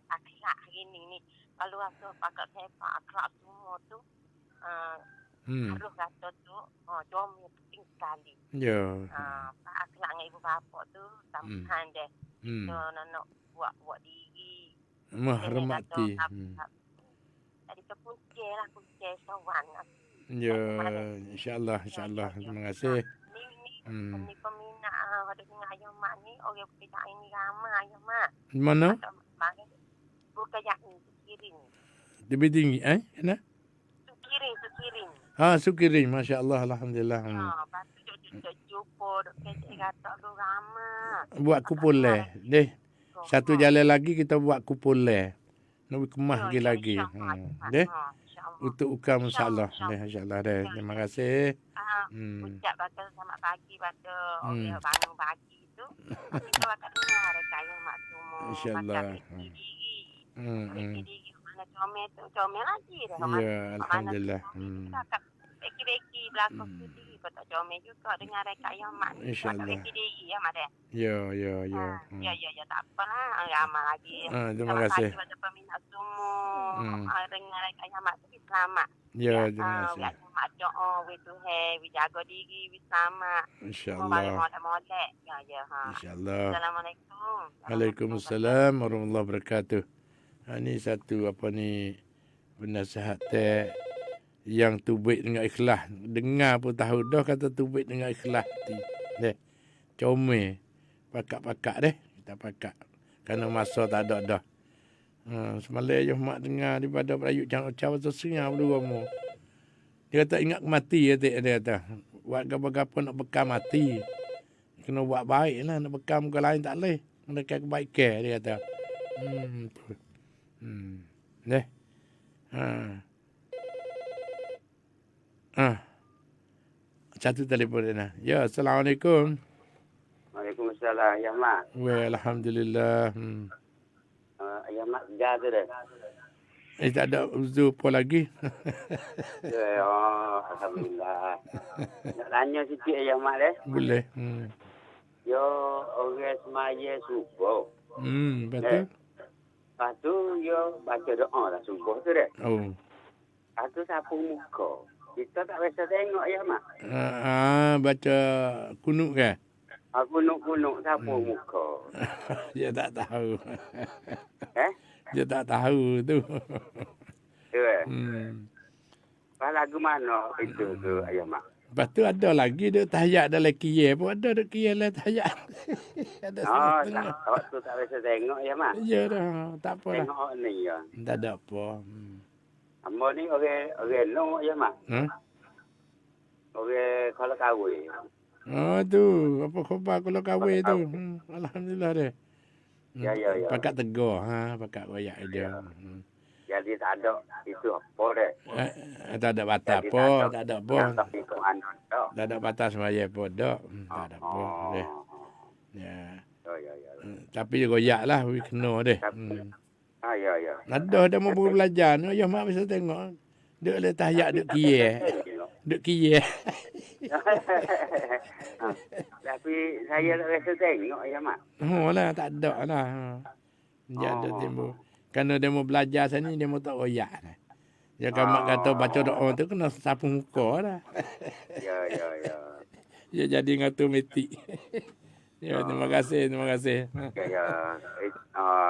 Akhlak hari ni kalau rasa pakai lebar akhlak semua tu harus kata tu comel penting sekali. Akhlak dengan ibu bapa tu tambahan deh. Nak buat diri. Menghormati. Jadi terpunci lah kunci sawan. Ya, insyaAllah. Terima kasih. Ni peminat ada dengar ayam mak ni orang pekerjaan ini ramai ayam mak. Mana? Bukan yang ni, Sukiring. Lebih tinggi, Kena? Sukiring. Sukiring. Masya Allah, Alhamdulillah. Lepas tu duduk jumpa, duduk kecek kata tu ramai. Buat kupul deh. Satu jalan lagi kita buat kupul nak kemah lagi. Deh. Untuk ukam insya-Allah. Insya-Allah deh. Terima kasih. Ucap bakal selamat pagi pada orang bangun pagi tu. Kita bakal dengar mereka yang mak semua. Insya-Allah. Diri mana comel lagi dah. Ya, alhamdulillah. Beki belakang sendiri kau tak comel juga dengar mereka yang mak ni. Insya-Allah. Beki diri ya mak deh. Ya. Ya tak apalah. Ramai lagi. Terima kasih. Selamat pagi pada peminat semua. Dengar mereka yang mak tu selamat. Ya, terima kasih. Mak doa, Tuhan, jaga diri, selamat. InsyaAllah. Molek. Ya. InsyaAllah. Assalamualaikum. Waalaikumsalam warahmatullahi wabarakatuh. Ini satu penasihat yang tubik dengan ikhlas. Dengar pun tahu dah kata tubik dengan ikhlas. Comel. Pakak-pakak deh. Kita pakak. Kerana masa tak ada dah. Semalam je mak dengar daripada Perayuk Caw pasal sengah berdua mu. Dia kata ingat mati dia kata. Buat apa-apa nak bekam mati. Kena buat baik lah. Nak bekam muka lain tak boleh. Kena kebaikan dia kata. Deh. Satu telefon dia. Ya, Assalamualaikum. Waalaikumsalam. Waalaikumsalam. Ya mak. Alhamdulillah. Ya mak kerja tu dah. Tak ada uzur apa lagi. Alhamdulillah. Nak tanya sikit ya mak deh. Boleh. Yo orang semaya subuh. Betul. Lepas tu yo baca doa lah subuh tu dah. Oh. Lepas tu sapu muka. Kita tak biasa tengok ya mak. Baca kunut ke? Kunuk-kunuk sapu muka. Dia tak tahu. Eh? Dia tak tahu tu. Tu lagu mana itu tu ya mak? Lepas tu ada lagi dia tahiyat dalam kiyah pun ada duk kiyah dalam tahiyat. Ada setengah. Awak tu tak biasa tengok ya mak? Ya dah, tak apa lah. Tengok ni ya. Tak ada apa. Ambo ni orang no ya mak? Orang kalau kahwin. Tu, apa khabar kalau kahwin tu? Alhamdulillah dia. Ya. Pakat tegur, pakat royak dia. Jadi tak ada itu apa deh. Tak ada batas apa, tak ada apa. Tak ada batas semaya pun dak. Tak ada apa. Ya. Tapi royak lah, kena deh. Ya. Ada dah mau belajar ni, ya mak bisa tengok. Duk le tahiyat duk kiyah. Duk kiyah. Tapi saya tak biasa tengok ya mak. Lah tak ada lah. Dia ada timbul. Kerana dia mau belajar sini dia mau tak royak lah. Ya kan mak kata baca doa tu kena sapu muka lah. Ya. Ya jadi ngatu metik. Ya terima kasih. Ya.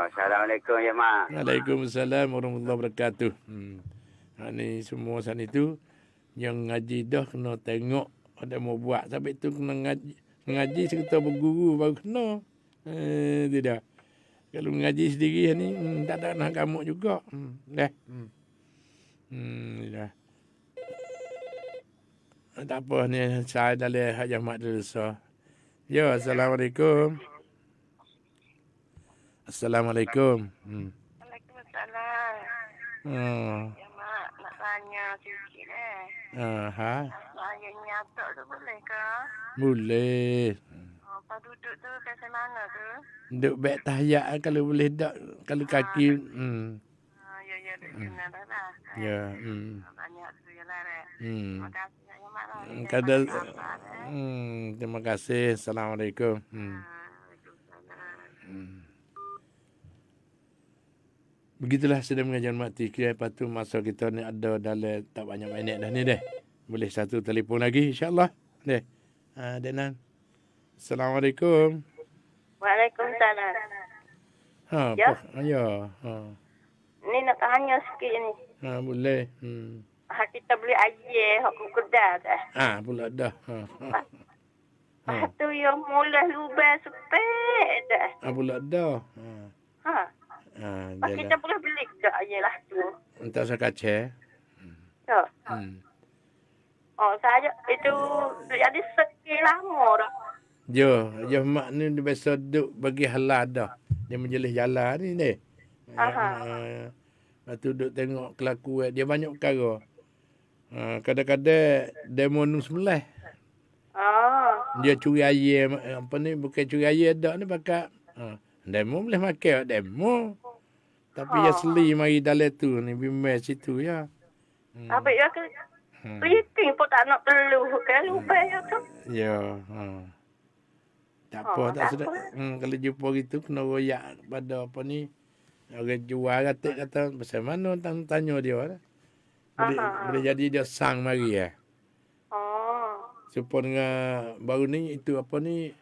Assalamualaikum ya mak. Waalaikumsalam warahmatullahi wabarakatuh. Ni semua sana tu yang ngaji dah kena tengok ada mau buat sampai tu kena ngaji serta berguru baru kena. Tidak. Kalau ngaji sendiri ni tak ada nak kamu juga. Dah. Dah. Tak apa ni saya dalam hajah mak dulu so. Ya, assalamualaikum. Assalamualaikum. Waalaikumsalam. Ya mak nak tanya sikit Saya nyatok tu boleh ke? Boleh. Apa duduk tu kat mana tu? Duduk baik tahiyat kalau boleh tak. Kalau kaki. Ya, duduk kena dah lah. Ya. Banyak tu je lah. Terima kasih ya mak lah. Kadang. Terima kasih. Assalamualaikum. Begitulah sudah mengajar mati kira lepas tu masa kita ni ada dalam tak banyak minit dah ni deh. Boleh satu telefon lagi insya-Allah. Deh. Denan. Assalamualaikum. Waalaikumsalam. Ya. Ya. Ni nak tanya sikit ni. Boleh. Kita beli air hak kuda dah. Pula dah. Tu yang mula lubang sepek dah. Pula dah. Kita boleh beli tak air lah tu. Entah sekace. Ya. Saya itu jadi sekian lama dah. Ya mak ni dia biasa duduk bagi halal dah. Dia menjelih jalan ni deh. Lepas tu duduk tengok kelakuan dia banyak perkara. Kadang-kadang demo nu sebelah. Dia curi air apa ni bukan curi air dak ni pakai demo boleh makan demo. Tapi ya seli mari dalam tu ni bimbel situ ya. Habis ya ke Riting pun tak nak perlu kan lupa ya tu. Ya. Tak apa tak sedap. Kalau jumpa gitu kena royak pada apa ni. Orang jual kata pasal mana tanya dia lah. Boleh jadi dia sang mari ya. Supaya dengan baru ni itu apa ni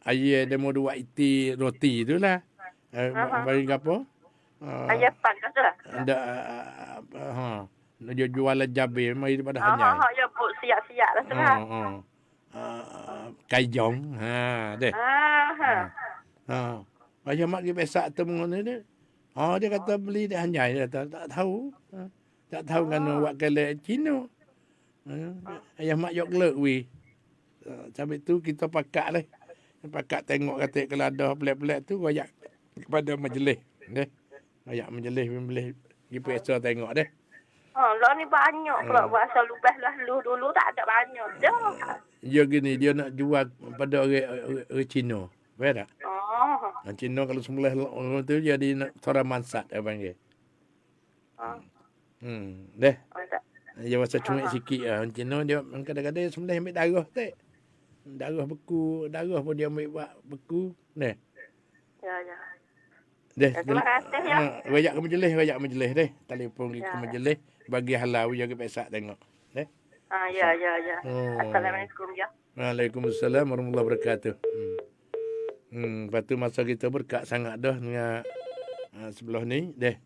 ayah dia mau buat iti roti tu lah. Bagi apa? Ayah pan tu lah. Ada dia jual jabir mari daripada hanya. Ya buat siap-siap lah tu lah. Kajong. Deh. Ayah mak dia besak tu mengenai dia. Dia kata beli dia hanya dia tak tahu. Tak tahu kan buat kele Cina. Ayah mak yok lek we. Sampai tu kita pakat lah. Pakat tengok kata kalau ada pelik-pelik tu royak kepada majlis. Deh. Royak majlis boleh pergi periksa tengok deh. Lah ni banyak pula bahasa lubah lah dulu tak ada banyak dah. dia gini, dia nak jual pada orang Cina. Faham tak? Oh. Orang Cina kalau sembelih orang tu jadi nak suara mansat dia panggil. Oh. Deh. Oh, tak. Dia masa cumik sikit lah. Orang Cina dia kadang-kadang sembelih ambil darah tak. Darah beku, darah pun dia ambil buat beku. Deh. Ya, ya. Deh. Terima kasih ya. Rajak ke majlis deh. Telefon pergi ke majlis bagi halau dia ke pesak tengok. Deh. Ya. Oh. Assalamualaikum ya. Waalaikumsalam warahmatullahi wabarakatuh. Lepas tu masa kita berkat sangat dah dengan sebelah ni. Deh.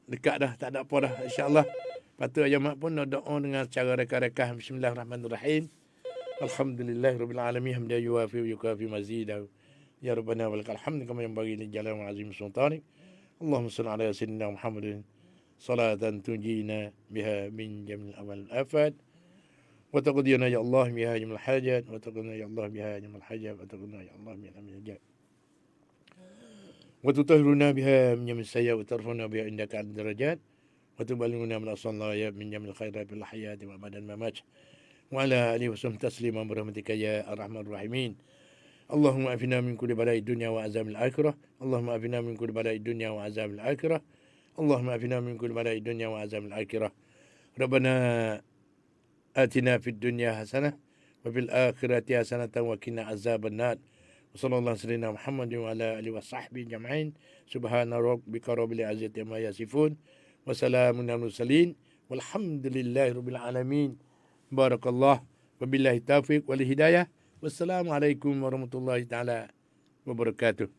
Dekat dah, tak ada apa dah. InsyaAllah. Lepas tu Ayah Mak pun nak doa dengan cara reka-reka. Bismillahirrahmanirrahim. Alhamdulillahirrabbilalamin. Hamdan yuwafi wa yukafi mazidahu. Ya Rabbana walakal hamd kama yanbaghi li jalali wa azim sultanik. Allahumma salli ala sayyidina Muhammadin salatan tunjina biha min jamil awal afat. Wa taqdiyana ya Allah biha jamil hajat. Wa taqdiyana ya Allah biha jamil hajat. Wa taqdiyana ya Allah biha jamil hajat. Wa tutahhiruna biha min jamil sayyi'at wa tarfuna biha indaka al darajat. Wa tuballighuna min as-salaya min jamil khairat bil hayati wa badan mamat. Wa ala alihi wa sahbihi tasliman bi rahmatika ya arhamar rahimin. اللهم أعفنا من كل بلاء الدنيا وعذاب الآخرة اللهم أعفنا من كل بلاء الدنيا وعذاب الآخرة اللهم أعفنا من كل بلاء الدنيا وعذاب الآخرة ربنا آتنا في الدنيا حسنة وفي الآخرة حسنة وقنا عذاب النار وصلى الله على سيدنا محمد وعلى آله وصحبه أجمعين سبحان ربك رب العزة عما يصفون وسلام على المرسلين والحمد لله رب العالمين بارك الله وبالله التوفيق والهداية. Wassalamualaikum warahmatullahi taala wabarakatuh.